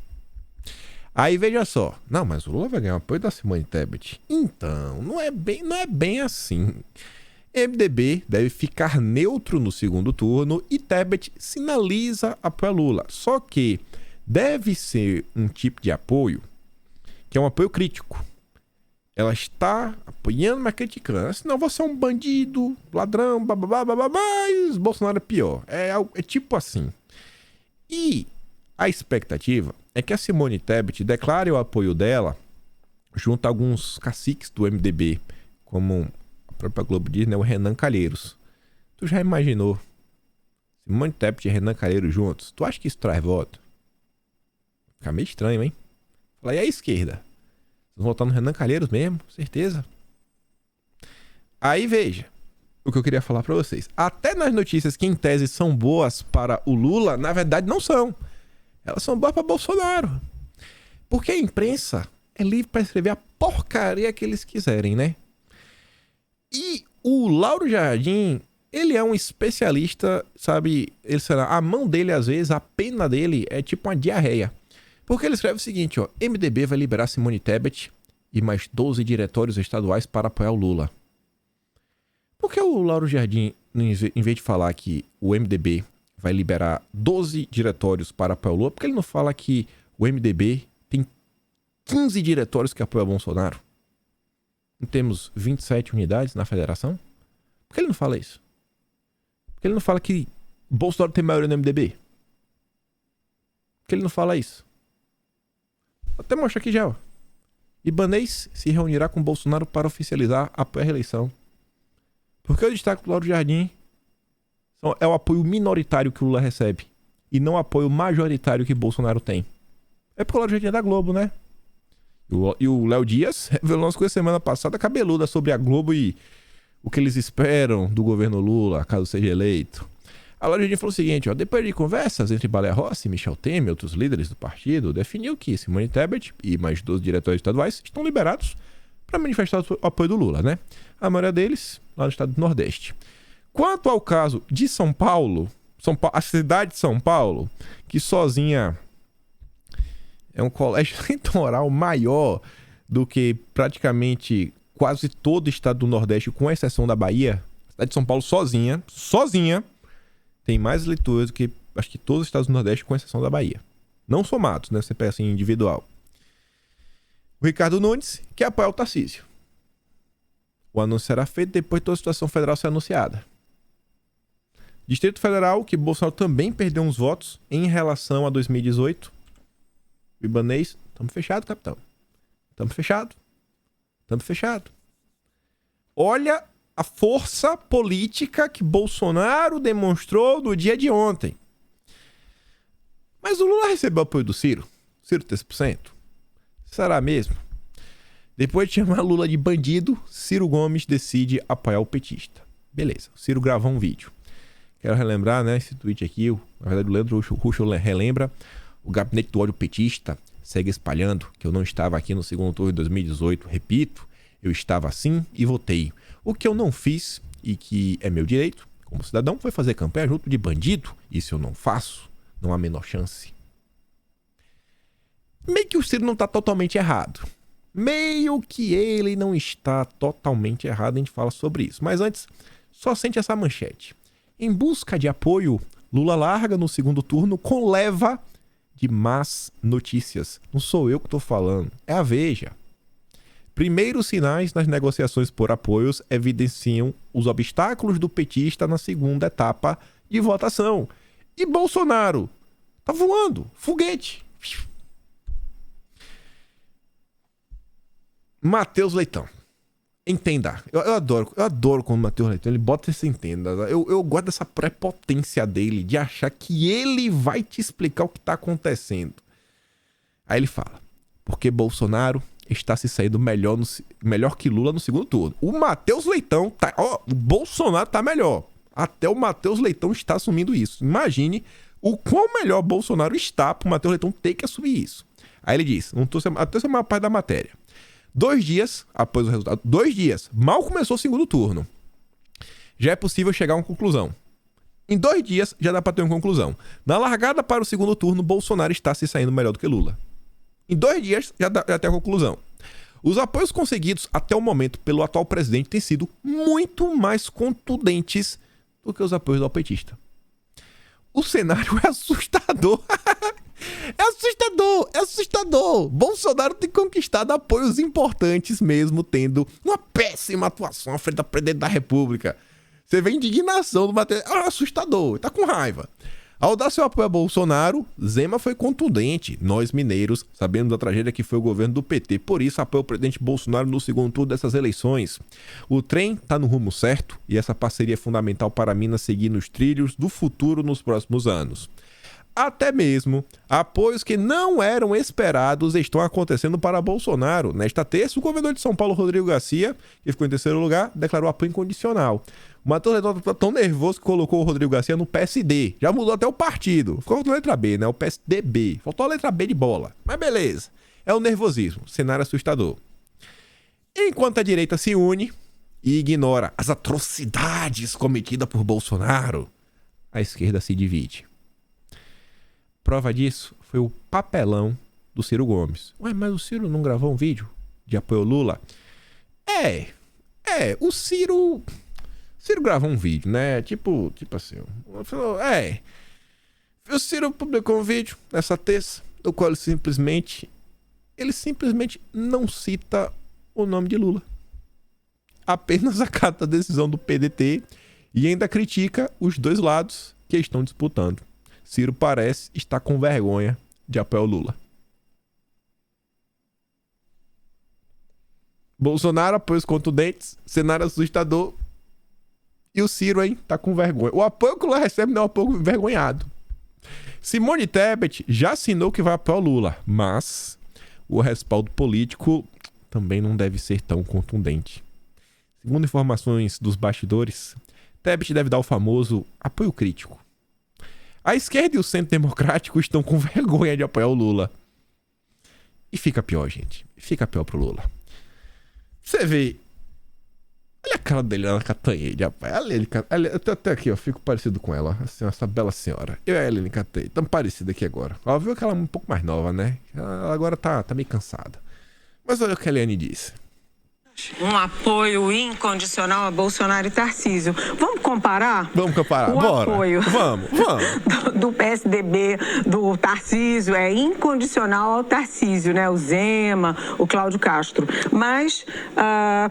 Speaker 1: Aí veja só. Não, mas o Lula vai ganhar o apoio da Simone Tebet. Então, não é bem assim. MDB deve ficar neutro no segundo turno e Tebet sinaliza apoio a Lula. Só que deve ser um tipo de apoio que é um apoio crítico. Ela está apoiando, mas criticando. Senão você é um bandido, ladrão, bababá, mas Bolsonaro é pior. É tipo assim. E a expectativa é que a Simone Tebet declare o apoio dela junto a alguns caciques do MDB, como a própria Globo diz, né, o Renan Calheiros. Tu já imaginou Simone Tebet e Renan Calheiros juntos? Tu acha que isso traz voto? Fica meio estranho, hein? Fala, e a esquerda? Vocês vão votar no Renan Calheiros mesmo? Certeza? Aí veja o que eu queria falar pra vocês. Até nas notícias que em tese são boas para o Lula, na verdade não são. Elas são boas para Bolsonaro. Porque a imprensa é livre para escrever a porcaria que eles quiserem, né? E o Lauro Jardim, ele é um especialista, sabe? A mão dele, às vezes, a pena dele é tipo uma diarreia. Porque ele escreve o seguinte, ó. MDB vai liberar Simone Tebet e mais 12 diretórios estaduais para apoiar o Lula. Por que o Lauro Jardim, em vez de falar que o MDB vai liberar 12 diretórios para apoiar o Lula? Por que ele não fala que o MDB tem 15 diretórios que apoiam Bolsonaro? Não temos 27 unidades na federação? Por que ele não fala isso? Por que ele não fala que Bolsonaro tem maioria no MDB? Por que ele não fala isso? Vou até mostrar aqui já, ó. Ibanez se reunirá com Bolsonaro para oficializar a pré-eleição. Por que eu destaco do Lauro Jardim? É o apoio minoritário que o Lula recebe e não o apoio majoritário que Bolsonaro tem. É porque o Lauro Jardim é da Globo, né? E o Léo Dias revelou umas coisas semana passada cabeluda sobre a Globo e o que eles esperam do governo Lula, caso seja eleito. A Lauro Jardim falou o seguinte, ó, depois de conversas entre Baleia Rossi, Michel Temer e outros líderes do partido, definiu que Simone Tebet e mais 12 diretores estaduais estão liberados para manifestar o apoio do Lula, né? A maioria deles lá no estado do Nordeste. Quanto ao caso de São Paulo, a cidade de São Paulo, que sozinha é um colégio eleitoral maior do que praticamente quase todo o estado do Nordeste, com exceção da Bahia, a cidade de São Paulo sozinha, tem mais eleitores do que acho que todos os estados do Nordeste, com exceção da Bahia. Não somados, né? Você pega assim individual. O Ricardo Nunes, que apoia o Tarcísio. O anúncio será feito depois de toda a situação federal ser anunciada. Distrito Federal, que Bolsonaro também perdeu uns votos em relação a 2018. O Ibanez, estamos fechados, capitão. Estamos fechados. Olha a força política que Bolsonaro demonstrou no dia de ontem. Mas o Lula recebeu apoio do Ciro? Ciro 3%? Será mesmo? Depois de chamar Lula de bandido, Ciro Gomes decide apoiar o petista. Beleza, o Ciro gravou um vídeo. Quero relembrar, né, esse tweet aqui, na verdade o Leandro Ruxo relembra, o gabinete do ódio petista segue espalhando que eu não estava aqui no segundo turno de 2018. Repito, eu estava sim e votei. O que eu não fiz, e que é meu direito, como cidadão, foi fazer campanha junto de bandido. Isso eu não faço, não há a menor chance. Meio que o Ciro não está totalmente errado. Meio que ele não está totalmente errado, a gente fala sobre isso. Mas antes, só sente essa manchete. Em busca de apoio, Lula larga no segundo turno com leva de más notícias. Não sou eu que estou falando, é a Veja. Primeiros sinais nas negociações por apoios evidenciam os obstáculos do petista na segunda etapa de votação. E Bolsonaro tá voando, foguete. Matheus Leitão. Entenda. Eu adoro quando o Matheus Leitão ele bota esse entenda. Eu gosto dessa prepotência dele, de achar que ele vai te explicar o que tá acontecendo. Aí ele fala, porque Bolsonaro está se saindo melhor que Lula no segundo turno. O Matheus Leitão tá... o Bolsonaro tá melhor. Até o Matheus Leitão está assumindo isso. Imagine o quão melhor Bolsonaro está para o Matheus Leitão ter que assumir isso. Aí ele diz, até essa é uma parte da matéria. 2 dias após o resultado, 2 dias, mal começou o segundo turno, já é possível chegar a uma conclusão. Em 2 dias já dá para ter uma conclusão. Na largada para o segundo turno, Bolsonaro está se saindo melhor do que Lula. Em 2 dias já tem a conclusão. Os apoios conseguidos até o momento pelo atual presidente têm sido muito mais contundentes do que os apoios do petista. O cenário é assustador. É assustador. Bolsonaro tem conquistado apoios importantes mesmo tendo uma péssima atuação à frente da presidente da República. Você vê a indignação do Matheus. Assustador, tá com raiva. Ao dar seu apoio a Bolsonaro, Zema foi contundente. Nós, mineiros, sabemos da tragédia que foi o governo do PT. Por isso, apoia o presidente Bolsonaro no segundo turno dessas eleições. O trem está no rumo certo e essa parceria é fundamental para Minas seguir nos trilhos do futuro nos próximos anos. Até mesmo apoios que não eram esperados estão acontecendo para Bolsonaro. Nesta terça, o governador de São Paulo, Rodrigo Garcia, que ficou em terceiro lugar, declarou apoio incondicional. O Matheus Leitão tá tão nervoso que colocou o Rodrigo Garcia no PSD. Já mudou até o partido. Ficou com a letra B, né? O PSDB. Faltou a letra B de bola. Mas beleza. É o nervosismo. Cenário assustador. Enquanto a direita se une e ignora as atrocidades cometidas por Bolsonaro, a esquerda se divide. Prova disso foi o papelão do Ciro Gomes. Ué, mas o Ciro não gravou um vídeo de apoio ao Lula? O Ciro gravou um vídeo, né? Tipo assim, falou, O Ciro publicou um vídeo nessa terça, no qual ele simplesmente não cita o nome de Lula. Apenas acata a decisão do PDT e ainda critica os dois lados que estão disputando. Ciro parece estar com vergonha de apoiar o Lula. Bolsonaro apoia os contundentes, cenário assustador. E o Ciro, hein, tá com vergonha. O apoio que o Lula recebe não é um pouco envergonhado. Simone Tebet já assinou que vai apoiar o Lula, mas o respaldo político também não deve ser tão contundente. Segundo informações dos bastidores, Tebet deve dar o famoso apoio crítico. A esquerda e o centro democrático estão com vergonha de apoiar o Lula. E fica pior, gente. Fica pior pro Lula. Você vê. Olha a cara dele lá na Catanhede, rapaz. Eu tô até aqui, ó. Fico parecido com ela. Assim, essa bela senhora. Eu e a Helene Catanhede. Tamo parecidos aqui agora. Ela viu que ela é um pouco mais nova, né? Ela agora tá meio cansada. Mas olha o que a Helene disse.
Speaker 4: Um apoio incondicional a Bolsonaro e Tarcísio. Vamos comparar?
Speaker 1: Vamos comparar, bora.
Speaker 4: Apoio
Speaker 1: Vamos.
Speaker 4: do PSDB, do Tarcísio, é incondicional ao Tarcísio, né? O Zema, o Cláudio Castro. Mas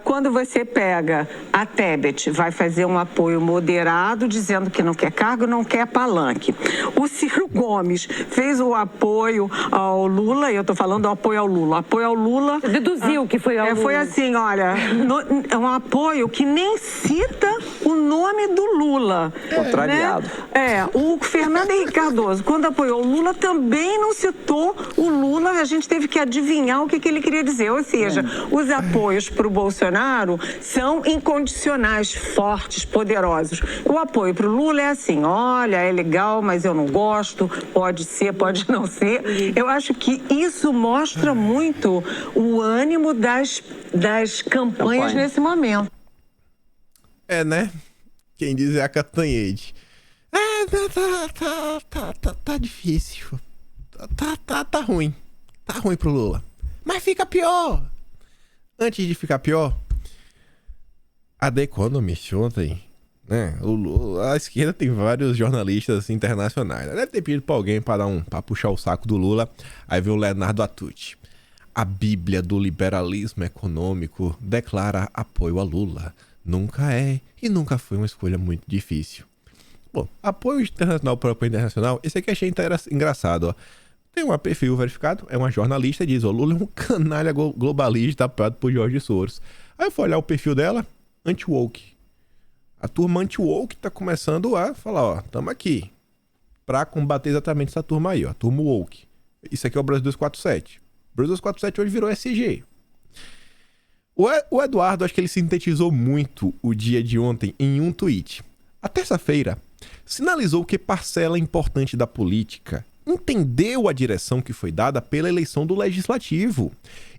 Speaker 4: quando você pega a Tebet, vai fazer um apoio moderado, dizendo que não quer cargo, não quer palanque. O Ciro Gomes fez o apoio ao Lula, e eu tô falando do apoio ao Lula. Apoio ao Lula...
Speaker 5: Você deduziu que foi ao Lula.
Speaker 4: Foi assim, olha, é um apoio que nem cita o nome do Lula.
Speaker 6: Contrariado.
Speaker 4: Né? O Fernando Henrique Cardoso, quando apoiou o Lula, também não citou o Lula. A gente teve que adivinhar o que ele queria dizer. Ou seja, os apoios para o Bolsonaro são incondicionais, fortes, poderosos. O apoio para o Lula é assim, olha, é legal, mas eu não gosto, pode ser, pode não ser. Eu acho que isso mostra muito o ânimo das campanhas nesse momento.
Speaker 1: Né? Quem diz é a Catanhede. Tá difícil. Tá ruim. Tá ruim pro Lula. Mas fica pior. Antes de ficar pior, a The Economist ontem, né? A esquerda tem vários jornalistas internacionais. Deve ter pedido pra alguém pra puxar o saco do Lula. Aí veio o Leonardo Atucci. A Bíblia do liberalismo econômico declara apoio a Lula. Nunca é e nunca foi uma escolha muito difícil. Bom, apoio internacional para o apoio internacional, esse aqui achei engraçado, ó. Tem um perfil verificado, é uma jornalista e diz, ó, Lula é um canalha globalista apoiado por Jorge Soros. Aí eu fui olhar o perfil dela, anti-woke. A turma anti-woke tá começando a falar, ó, tamo aqui pra combater exatamente essa turma aí, ó, turma woke. Isso aqui é o Brasil 247. O Brasil 247 hoje virou SG. O Eduardo, acho que ele sintetizou muito o dia de ontem em um tweet. A terça-feira sinalizou que parcela importante da política entendeu a direção que foi dada pela eleição do Legislativo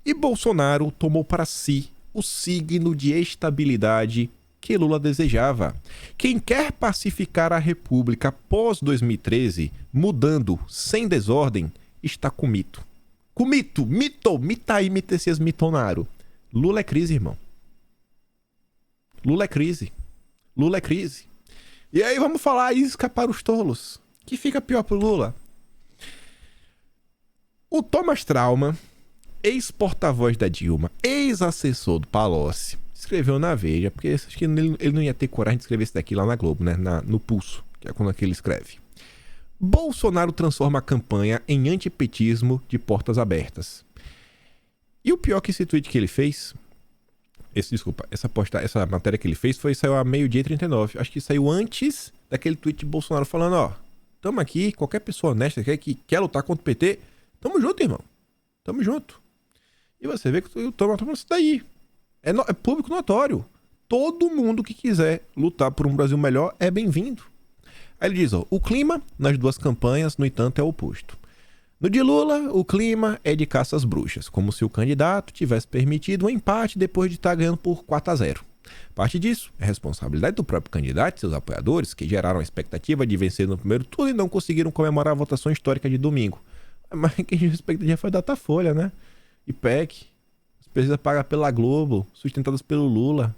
Speaker 1: e Bolsonaro tomou para si o signo de estabilidade que Lula desejava. Quem quer pacificar a República pós 2013, mudando sem desordem, está com mito. Com mito, mitai, mitecias, mitonaro. Lula é crise, irmão. Lula é crise. Lula é crise. E aí vamos falar isca para os tolos. Que fica pior pro Lula. O Thomas Trauma, ex-porta-voz da Dilma, ex-assessor do Palocci, escreveu na Veja, porque acho que ele não ia ter coragem de escrever isso daqui lá na Globo, né? No Pulso, que é quando ele escreve. Bolsonaro transforma a campanha em antipetismo de portas abertas. E o pior que esse tweet que ele fez... essa matéria que ele fez saiu a 12h39. Acho que saiu antes daquele tweet de Bolsonaro falando, ó, tamo aqui, qualquer pessoa honesta que quer lutar contra o PT, tamo junto, irmão. Tamo junto. E você vê que o Thomas isso daí. É público notório. Todo mundo que quiser lutar por um Brasil melhor é bem-vindo. Aí ele diz, ó, o clima nas duas campanhas, no entanto, é o oposto. No de Lula, o clima é de caça às bruxas, como se o candidato tivesse permitido um empate depois de estar ganhando por 4-0. Parte disso é responsabilidade do próprio candidato e seus apoiadores, que geraram a expectativa de vencer no primeiro turno e não conseguiram comemorar a votação histórica de domingo. Mas quem tinha expectativa foi Datafolha, né? IPEC, as pesquisas pagas pela Globo, sustentadas pelo Lula.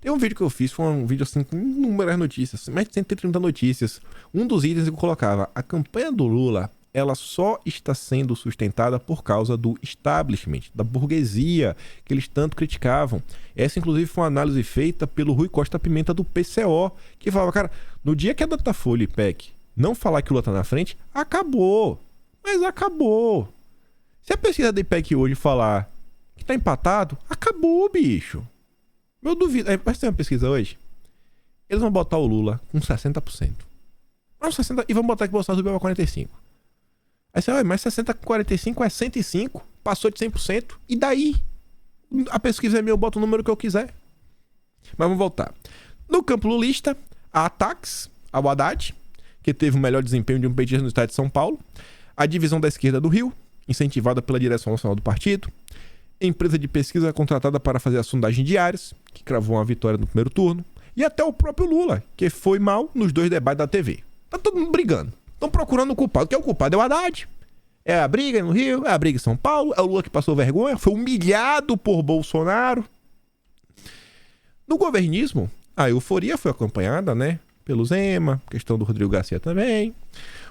Speaker 1: Tem um vídeo que eu fiz, foi um vídeo assim com inúmeras notícias, mais de 130 notícias. Um dos itens eu colocava: a campanha do Lula, ela só está sendo sustentada por causa do establishment, da burguesia, que eles tanto criticavam. Essa, inclusive, foi uma análise feita pelo Rui Costa Pimenta, do PCO, que falava, cara, no dia que a Datafolha e IPEC não falar que o Lula tá na frente, acabou. Mas acabou. Se a pesquisa da IPEC hoje falar que tá empatado, acabou, bicho. Eu duvido. Vai ter uma pesquisa hoje? Eles vão botar o Lula com 60%. Mas 60%, e vão botar que o Bolsonaro subiu pra 45%. Aí você vai, mas 60 com 45 é 105. Passou de 100%. E daí? A pesquisa é minha, eu boto o número que eu quiser. Mas vamos voltar. No campo lulista, há ataques ao Haddad, que teve o melhor desempenho de um petista no estado de São Paulo. A divisão da esquerda do Rio, incentivada pela direção nacional do partido. Empresa de pesquisa contratada para fazer as sondagens diárias, que cravou uma vitória no primeiro turno. E até o próprio Lula, que foi mal nos 2 debates da TV. Tá todo mundo brigando. Estão procurando o culpado. Quem é o culpado? É o Haddad. É a briga no Rio, é a briga em São Paulo, é o Lula que passou vergonha, foi humilhado por Bolsonaro. No governismo, a euforia foi acompanhada, né, pelo Zema, questão do Rodrigo Garcia também.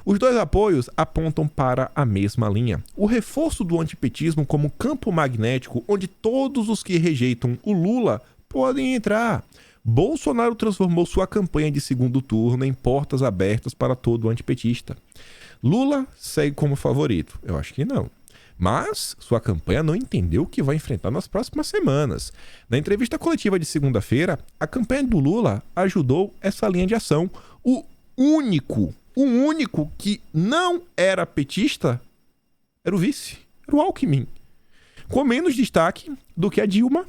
Speaker 1: Os dois apoios apontam para a mesma linha. O reforço do antipetismo como campo magnético onde todos os que rejeitam o Lula podem entrar. Bolsonaro transformou sua campanha de segundo turno em portas abertas para todo antipetista. Lula segue como favorito? Eu acho que não. Mas sua campanha não entendeu o que vai enfrentar nas próximas semanas. Na entrevista coletiva de segunda-feira, a campanha do Lula ajudou essa linha de ação. O único que não era petista era o vice, era o Alckmin. Com menos destaque do que a Dilma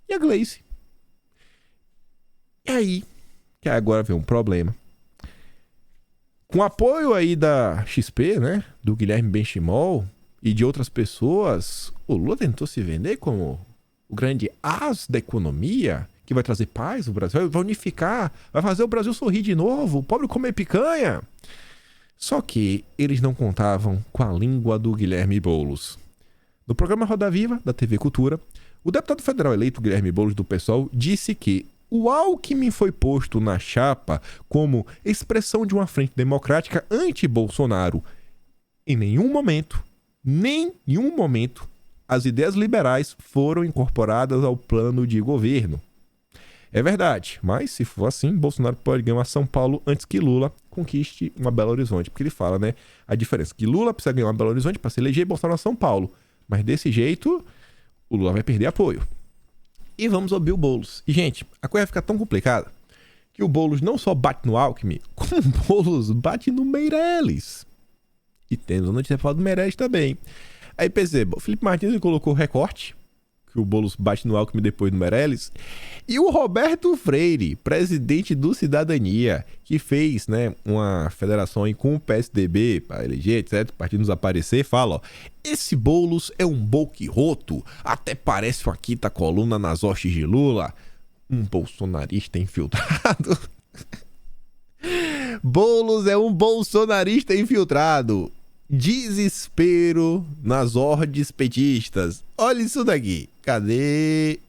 Speaker 1: e a Gleice. E aí, que agora vem um problema. Com apoio aí da XP, né, do Guilherme Benchimol e de outras pessoas, o Lula tentou se vender como o grande as da economia, que vai trazer paz no Brasil, vai unificar, vai fazer o Brasil sorrir de novo, o pobre comer picanha. Só que eles não contavam com a língua do Guilherme Boulos. No programa Roda Viva, da TV Cultura, o deputado federal eleito Guilherme Boulos, do PSOL, disse que o Alckmin foi posto na chapa como expressão de uma frente democrática anti-Bolsonaro. Em nenhum momento, as ideias liberais foram incorporadas ao plano de governo. É verdade, mas se for assim, Bolsonaro pode ganhar São Paulo antes que Lula conquiste uma Belo Horizonte. Porque ele fala, né, a diferença, que Lula precisa ganhar uma Belo Horizonte para se eleger e Bolsonaro a São Paulo. Mas desse jeito, o Lula vai perder apoio. E vamos ouvir o Boulos. E, gente, a coisa fica tão complicada que o Boulos não só bate no Alckmin, como o Boulos bate no Meirelles. E temos a notícia falar do Meirelles também. Aí perceba, o Felipe Martins colocou o recorte, que o Boulos bate no Alckmin depois do Meirelles. E o Roberto Freire, presidente do Cidadania, que fez, né, uma federação aí com o PSDB para eleger, etc, o partido nos aparecer, fala, ó, esse Boulos é um boquiroto, até parece uma quinta coluna nas hostes de Lula. Um bolsonarista infiltrado. Boulos é um bolsonarista infiltrado. Desespero nas hordes petistas. Olha isso daqui. Cadê?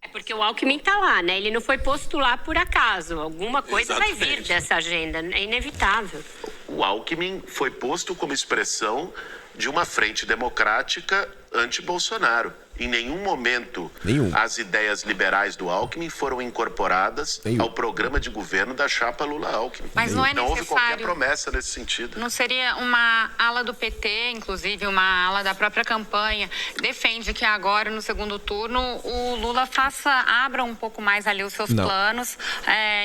Speaker 5: É porque o Alckmin tá lá, né? Ele não foi postular por acaso. Alguma coisa vai vir dessa agenda. É inevitável.
Speaker 6: O Alckmin foi posto como expressão de uma frente democrática anti-Bolsonaro. Em nenhum momento as ideias liberais do Alckmin foram incorporadas ao programa de governo da chapa Lula-Alckmin.
Speaker 7: Mas não é necessário.
Speaker 6: Não houve qualquer promessa nesse sentido.
Speaker 7: Não seria uma ala do PT, inclusive uma ala da própria campanha, defende que agora, no segundo turno, o Lula abra um pouco mais ali os seus planos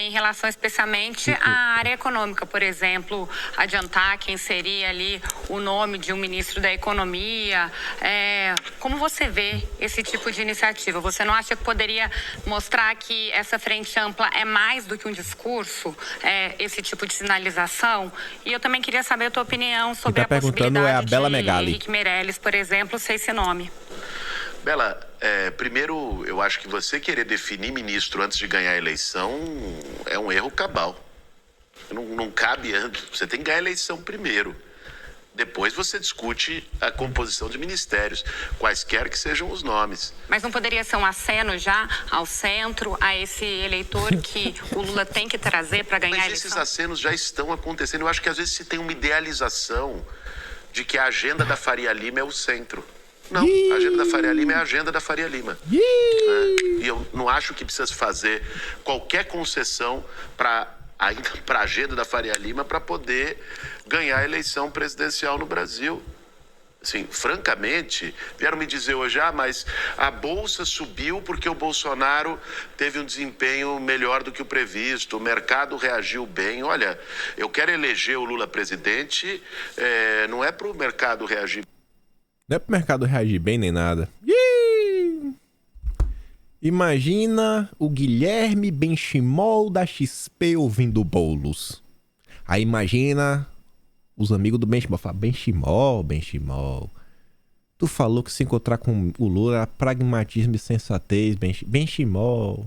Speaker 7: em relação especialmente à área econômica, por exemplo, adiantar quem seria ali o nome de um ministro da Economia. Como você vê esse tipo de iniciativa? Você não acha que poderia mostrar que essa frente ampla é mais do que um discurso, esse tipo de sinalização? E eu também queria saber a tua opinião sobre a possibilidade de Henrique Meirelles, por exemplo, ser esse nome.
Speaker 6: Bela, primeiro, eu acho que você querer definir ministro antes de ganhar a eleição é um erro cabal. Não cabe antes, você tem que ganhar a eleição primeiro. Depois você discute a composição de ministérios, quaisquer que sejam os nomes.
Speaker 7: Mas não poderia ser um aceno já ao centro, a esse eleitor que o Lula tem que trazer para ganhar a eleição?
Speaker 6: Mas esses acenos já estão acontecendo. Eu acho que às vezes se tem uma idealização de que a agenda da Faria Lima é o centro. Não, a agenda da Faria Lima é a agenda da Faria Lima. E eu não acho que precisa fazer qualquer concessão para a agenda da Faria Lima para poder ganhar a eleição presidencial no Brasil. Assim, francamente, vieram me dizer hoje, mas a Bolsa subiu porque o Bolsonaro teve um desempenho melhor do que o previsto, o mercado reagiu bem. Olha, eu quero eleger o Lula presidente, não é para o mercado reagir.
Speaker 1: Não é pro mercado reagir bem nem nada. Imagina o Guilherme Benchimol da XP ouvindo Boulos. Aí imagina os amigos do Benchimol. Fala, Benchimol. Tu falou que se encontrar com o Lula era pragmatismo e sensatez, Benchimol.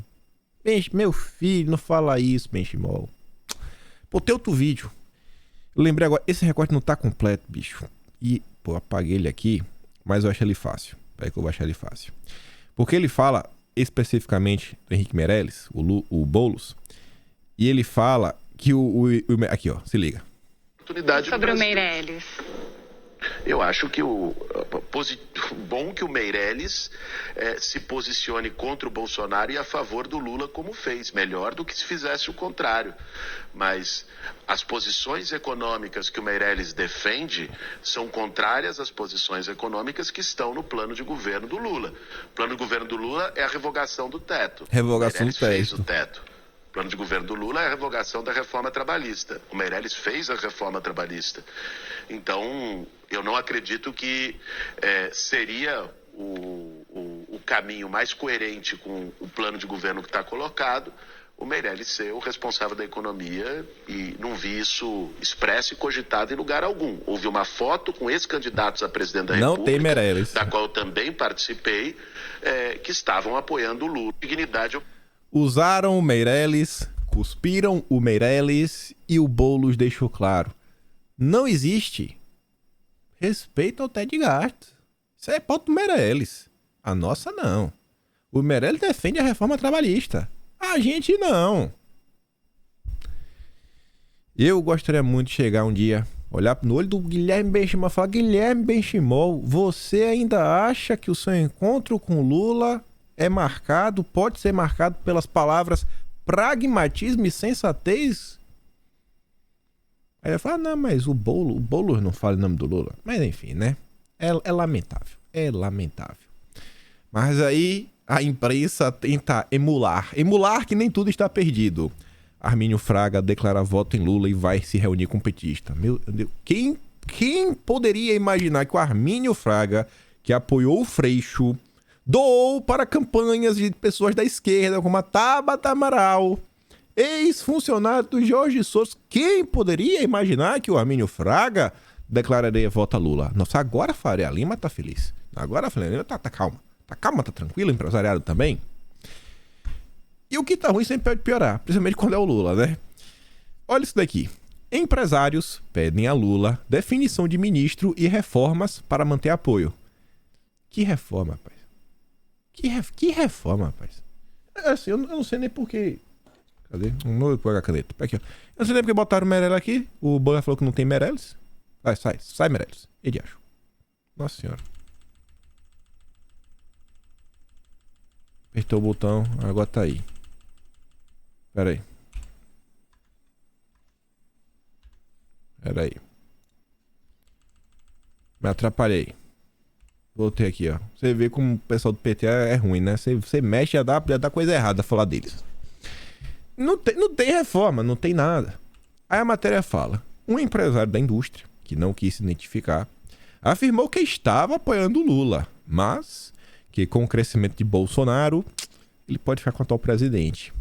Speaker 1: Meu filho, não fala isso, Benchimol. Pô, tem outro vídeo. Eu lembrei agora, esse recorte não tá completo, bicho. E, pô, apaguei ele aqui, mas eu achei ele fácil. Peraí que eu vou achar ele fácil. Porque ele fala especificamente do Henrique Meirelles, o Boulos, e ele fala que aqui, ó, se liga.
Speaker 7: Sobre o Meirelles.
Speaker 6: Eu acho que bom que o Meirelles se posicione contra o Bolsonaro e a favor do Lula, como fez. Melhor do que se fizesse o contrário. Mas as posições econômicas que o Meirelles defende são contrárias às posições econômicas que estão no plano de governo do Lula. O plano de governo do Lula é a revogação do teto.
Speaker 1: Revogação do teto.
Speaker 6: Fez o teto. O plano de governo do Lula é a revogação da reforma trabalhista. O Meirelles fez a reforma trabalhista. Então, eu não acredito que seria o caminho mais coerente com o plano de governo que está colocado, o Meirelles ser o responsável da economia, e não vi isso expresso e cogitado em lugar algum. Houve uma foto com ex-candidatos a presidente da República,
Speaker 1: não tem Meirelles,
Speaker 6: da qual eu também participei, que estavam apoiando o Lula. Dignidade.
Speaker 1: Usaram o Meirelles, cuspiram o Meirelles e o Boulos deixou claro. Não existe respeito ao Ted Gart. Isso é pauta do Meirelles. A nossa não. O Meirelles defende a reforma trabalhista. A gente não. Eu gostaria muito de chegar um dia, olhar no olho do Guilherme Benchimol e falar: Guilherme Benchimol, você ainda acha que o seu encontro com Lula pode ser marcado pelas palavras pragmatismo e sensatez? Aí eu falo, não, mas o Boulos não fala o nome do Lula. Mas enfim, né? É lamentável. É lamentável. Mas aí a imprensa tenta emular que nem tudo está perdido. Armínio Fraga declara voto em Lula e vai se reunir com o petista. Meu Deus, quem poderia imaginar que o Armínio Fraga, que apoiou o Freixo, doou para campanhas de pessoas da esquerda, como a Tabata Amaral, ex-funcionário do Jorge Soros? Quem poderia imaginar que o Armínio Fraga declararia voto a Lula? Nossa, agora a Faria Lima tá feliz. Agora a Faria Lima tá calma. Tá calma, tá tranquilo, empresariado também. E o que tá ruim sempre pode piorar, principalmente quando é o Lula, né? Olha isso daqui. Empresários pedem a Lula definição de ministro e reformas para manter apoio. Que reforma, rapaz? Que reforma, rapaz? Assim, eu não sei nem por que... Cadê? Vou pegar a caneta. Aqui, ó. Eu não sei nem porque botaram o Meirelles aqui. O Boia falou que não tem Meirelles. Vai, sai Meirelles. Ele acha. Nossa senhora. Apertou o botão, agora tá aí. Pera aí. Me atrapalhei. Voltei aqui, ó. Você vê como o pessoal do PT é ruim, né? Você mexe, já dá coisa errada falar deles. Não tem reforma, não tem nada. Aí a matéria fala: um empresário da indústria, que não quis se identificar, afirmou que estava apoiando o Lula, mas que com o crescimento de Bolsonaro, ele pode ficar com o atual presidente.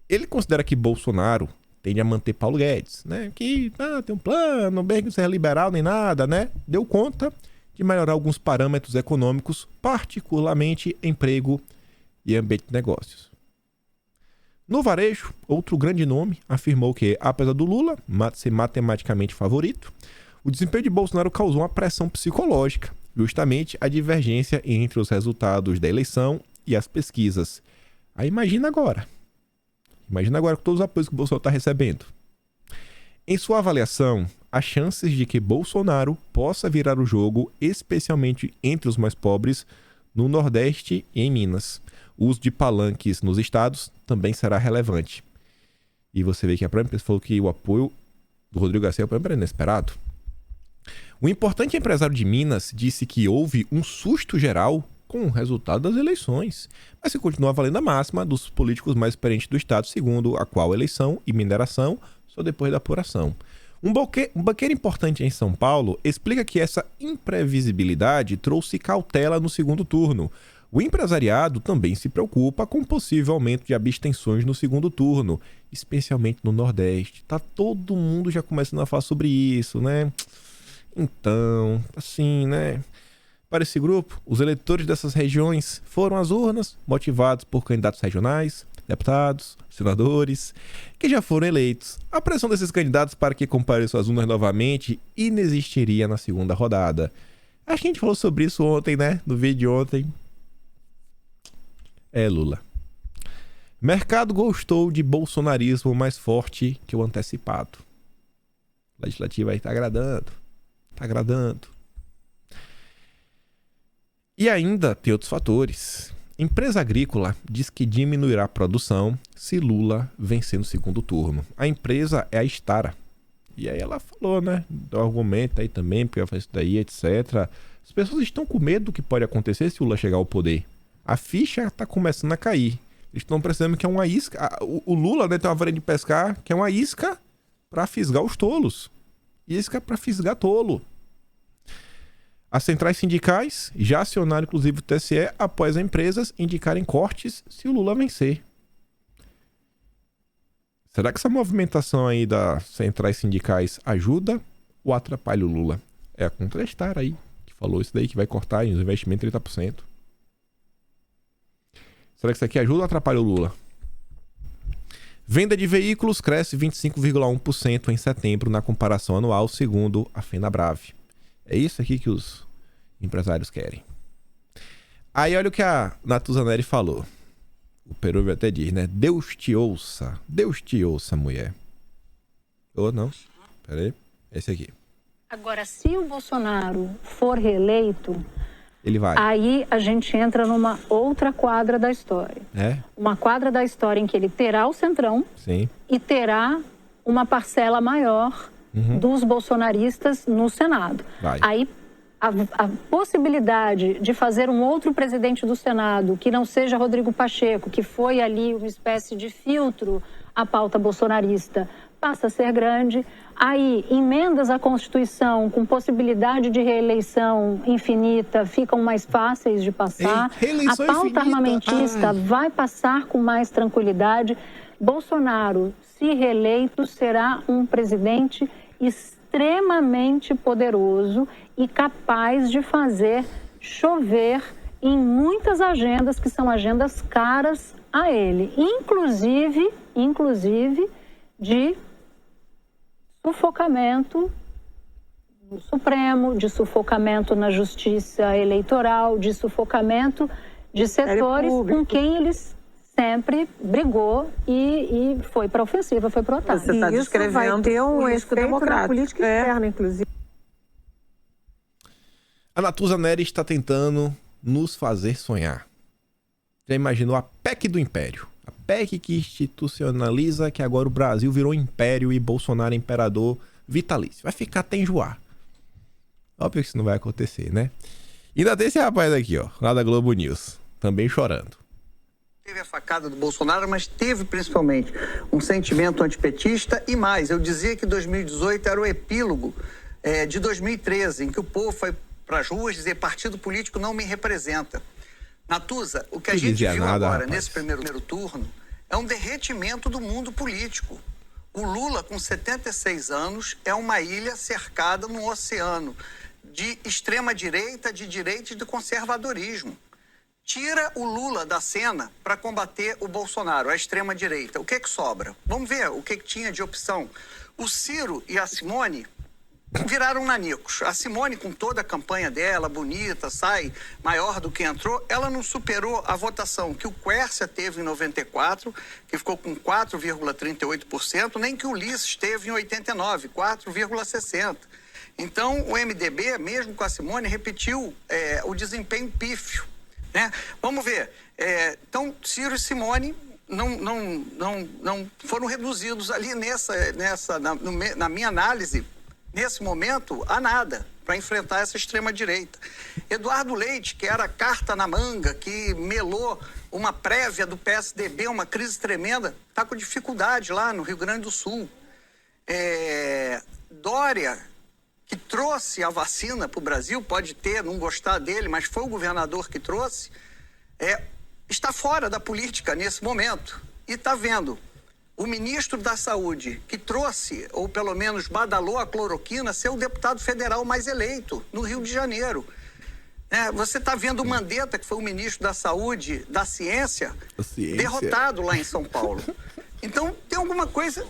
Speaker 1: Ele considera que Bolsonaro tende a manter Paulo Guedes, né? Que tem um plano, bem que não seja liberal nem nada, né? Deu conta de melhorar alguns parâmetros econômicos, particularmente emprego e ambiente de negócios. No varejo, outro grande nome afirmou que, apesar do Lula ser matematicamente favorito, O desempenho de Bolsonaro causou uma pressão psicológica, justamente a divergência entre os resultados da eleição e as pesquisas. Aí imagina agora com todos os apoios que o Bolsonaro está recebendo. Em sua avaliação, as chances de que Bolsonaro possa virar o jogo, especialmente entre os mais pobres, no Nordeste e em Minas. O uso de palanques nos estados também será relevante. E você vê que a própria empresa falou que o apoio do Rodrigo Garcia é inesperado. O importante empresário de Minas disse que houve um susto geral com o resultado das eleições, mas que continua valendo a máxima dos políticos mais experientes do estado, segundo a qual eleição e mineração só depois da apuração. Um banqueiro importante em São Paulo explica que essa imprevisibilidade trouxe cautela no segundo turno. O empresariado também se preocupa com o possível aumento de abstenções no segundo turno, especialmente no Nordeste. Tá todo mundo já começando a falar sobre isso, né? Então, assim, né? Para esse grupo, os eleitores dessas regiões foram às urnas, motivados por candidatos regionais, deputados, senadores, que já foram eleitos. A pressão desses candidatos para que compareçam às urnas novamente inexistiria na segunda rodada. Acho que a gente falou sobre isso ontem, né? No vídeo de ontem. Lula. Mercado gostou de bolsonarismo mais forte que o antecipado. O legislativo aí tá agradando. Tá agradando. E ainda tem outros fatores. Empresa agrícola diz que diminuirá a produção se Lula vencer no segundo turno. A empresa é a Stara. E aí ela falou, né? Do argumento aí também, porque ela faz isso daí, etc. As pessoas estão com medo do que pode acontecer se o Lula chegar ao poder. A ficha tá começando a cair. Eles estão percebendo que é uma isca. O Lula, né, tem uma varinha de pescar que é uma isca para fisgar os tolos. Isca para fisgar tolo. As centrais sindicais já acionaram, inclusive, o TSE após as empresas indicarem cortes se o Lula vencer. Será que essa movimentação aí das centrais sindicais ajuda ou atrapalha o Lula? É a Contestar aí, que falou isso daí, que vai cortar os investimentos 30%. Será que isso aqui ajuda ou atrapalha o Lula? Venda de veículos cresce 25,1% em setembro na comparação anual, segundo a FenaBrave. É isso aqui que os empresários querem. Aí olha o que a Natuza Neri falou. O Peru até diz, né? Deus te ouça, mulher. Ou não? Pera aí. Esse aqui.
Speaker 8: Agora, se o Bolsonaro for reeleito,
Speaker 1: ele vai.
Speaker 8: Aí a gente entra numa outra quadra da história. Uma quadra da história em que ele terá o centrão.
Speaker 1: Sim.
Speaker 8: E terá uma parcela maior dos bolsonaristas no Senado.
Speaker 1: Vai.
Speaker 8: Aí a possibilidade de fazer um outro presidente do Senado que não seja Rodrigo Pacheco, que foi ali uma espécie de filtro à pauta bolsonarista, passa a ser grande. Aí, emendas à Constituição com possibilidade de reeleição infinita ficam mais fáceis de passar. A pauta armamentista vai passar com mais tranquilidade. Bolsonaro, se reeleito, será um presidente extremamente poderoso e capaz de fazer chover em muitas agendas que são agendas caras a ele, inclusive de sufocamento no Supremo, de sufocamento na Justiça Eleitoral, de sufocamento de setores com quem eles sempre brigou e foi para a ofensiva, foi para o ataque.
Speaker 4: Você está descrevendo vai ter um efeito na política externa, inclusive.
Speaker 1: A Natuza Neri está tentando nos fazer sonhar. Já imaginou a PEC do Império? A PEC que institucionaliza que agora o Brasil virou império e Bolsonaro é imperador vitalício. Vai ficar até enjoar. Óbvio que isso não vai acontecer, né? E ainda tem esse rapaz aqui, ó, lá da Globo News, também chorando.
Speaker 9: Teve a facada do Bolsonaro, mas teve principalmente um sentimento antipetista e mais. Eu dizia que 2018 era o epílogo de 2013, em que o povo foi para as ruas dizer partido político não me representa. Natuza, o que a gente viu agora nesse primeiro turno é um derretimento do mundo político. O Lula, com 76 anos, é uma ilha cercada num oceano de extrema-direita, de direita e de conservadorismo. Tira o Lula da cena para combater o Bolsonaro, a extrema-direita. O que sobra? Vamos ver o que tinha de opção. O Ciro e a Simone viraram nanicos. A Simone, com toda a campanha dela, bonita, sai maior do que entrou, ela não superou a votação que o Quércia teve em 94, que ficou com 4,38%, nem que o Ulisses teve em 89, 4,60%. Então, o MDB, mesmo com a Simone, repetiu o desempenho pífio, né? Vamos ver. Então, Ciro e Simone não foram reduzidos ali na minha análise, nesse momento, a nada para enfrentar essa extrema-direita. Eduardo Leite, que era carta na manga, que melou uma prévia do PSDB, uma crise tremenda, está com dificuldade lá no Rio Grande do Sul. Dória, que trouxe a vacina para o Brasil, pode não gostar dele, mas foi o governador que trouxe, está fora da política nesse momento. E está vendo o ministro da Saúde, que trouxe, ou pelo menos badalou a cloroquina, ser o deputado federal mais eleito no Rio de Janeiro. Você está vendo o Mandetta, que foi o ministro da Saúde, da ciência, derrotado lá em São Paulo. Então, tem alguma coisa...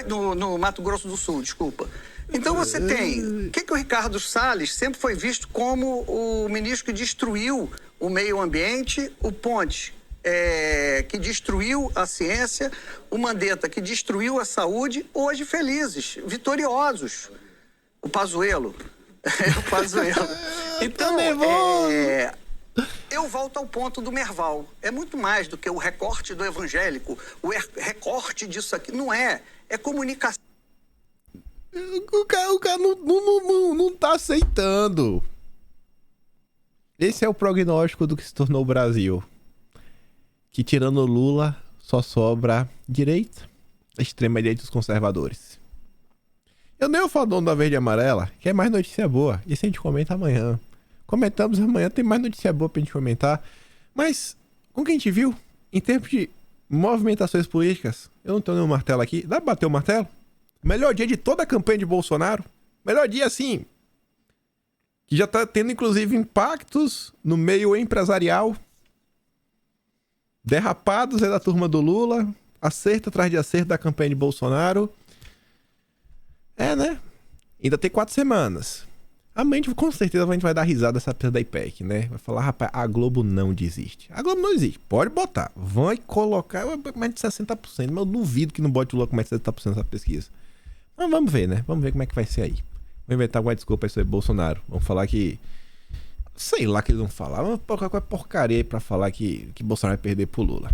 Speaker 9: No Mato Grosso do Sul, desculpa. Então, você tem... O que o Ricardo Salles sempre foi visto como o ministro que destruiu o meio ambiente, o Ponte, que destruiu a ciência, o Mandetta, que destruiu a saúde, hoje felizes, vitoriosos. O Pazuello. O Pazuello. Então, eu volto ao ponto do Merval. É muito mais do que o recorte do evangélico, o recorte disso aqui. Não é. É comunicação.
Speaker 1: O cara não tá aceitando. Esse é o prognóstico do que se tornou o Brasil. Que tirando o Lula, só sobra direita, extrema-direita e os conservadores. Eu nem vou falar do dono da Verde e Amarela, que é mais notícia boa. Isso a gente comenta amanhã. Comentamos amanhã, tem mais notícia boa pra gente comentar. Mas, com o que a gente viu, em termos de movimentações políticas, eu não tenho nenhum martelo aqui. Dá pra bater o martelo? Melhor dia de toda a campanha de Bolsonaro. Melhor dia, assim, que já tá tendo, inclusive, impactos no meio empresarial. Derrapados é da turma do Lula, acerto atrás de acerto da campanha de Bolsonaro. Né? Ainda tem 4 semanas. Amanhã, com certeza, a gente vai dar risada dessa perda da IPEC, né? Vai falar, rapaz, a Globo não desiste. A Globo não existe. Pode botar. Vai colocar mais de 60%. Mas eu duvido que não bote o Lula com mais de 60% nessa pesquisa. Mas vamos ver, né? Vamos ver como é que vai ser aí. Vou inventar alguma desculpa aí sobre Bolsonaro. Vamos falar que... Sei lá o que eles vão falar. Vamos colocar qualquer porcaria aí pra falar que Bolsonaro vai perder pro Lula.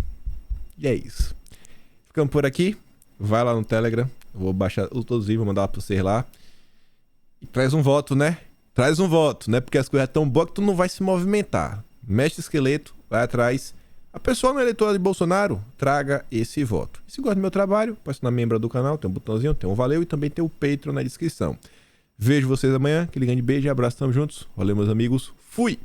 Speaker 1: E é isso. Ficamos por aqui. Vai lá no Telegram. Eu vou baixar todos os vídeos, vou mandar lá pra vocês lá. E traz um voto, né? Traz um voto, né? Porque as coisas tão boas que tu não vai se movimentar. Mexe o esqueleto, vai atrás. A pessoa no eleitorado de Bolsonaro, traga esse voto. E se gosta do meu trabalho, pode se tornar membro do canal, tem um botãozinho, tem um valeu e também tem o Patreon na descrição. Vejo vocês amanhã, aquele grande beijo e abraço, tamo juntos. Valeu, meus amigos. Fui!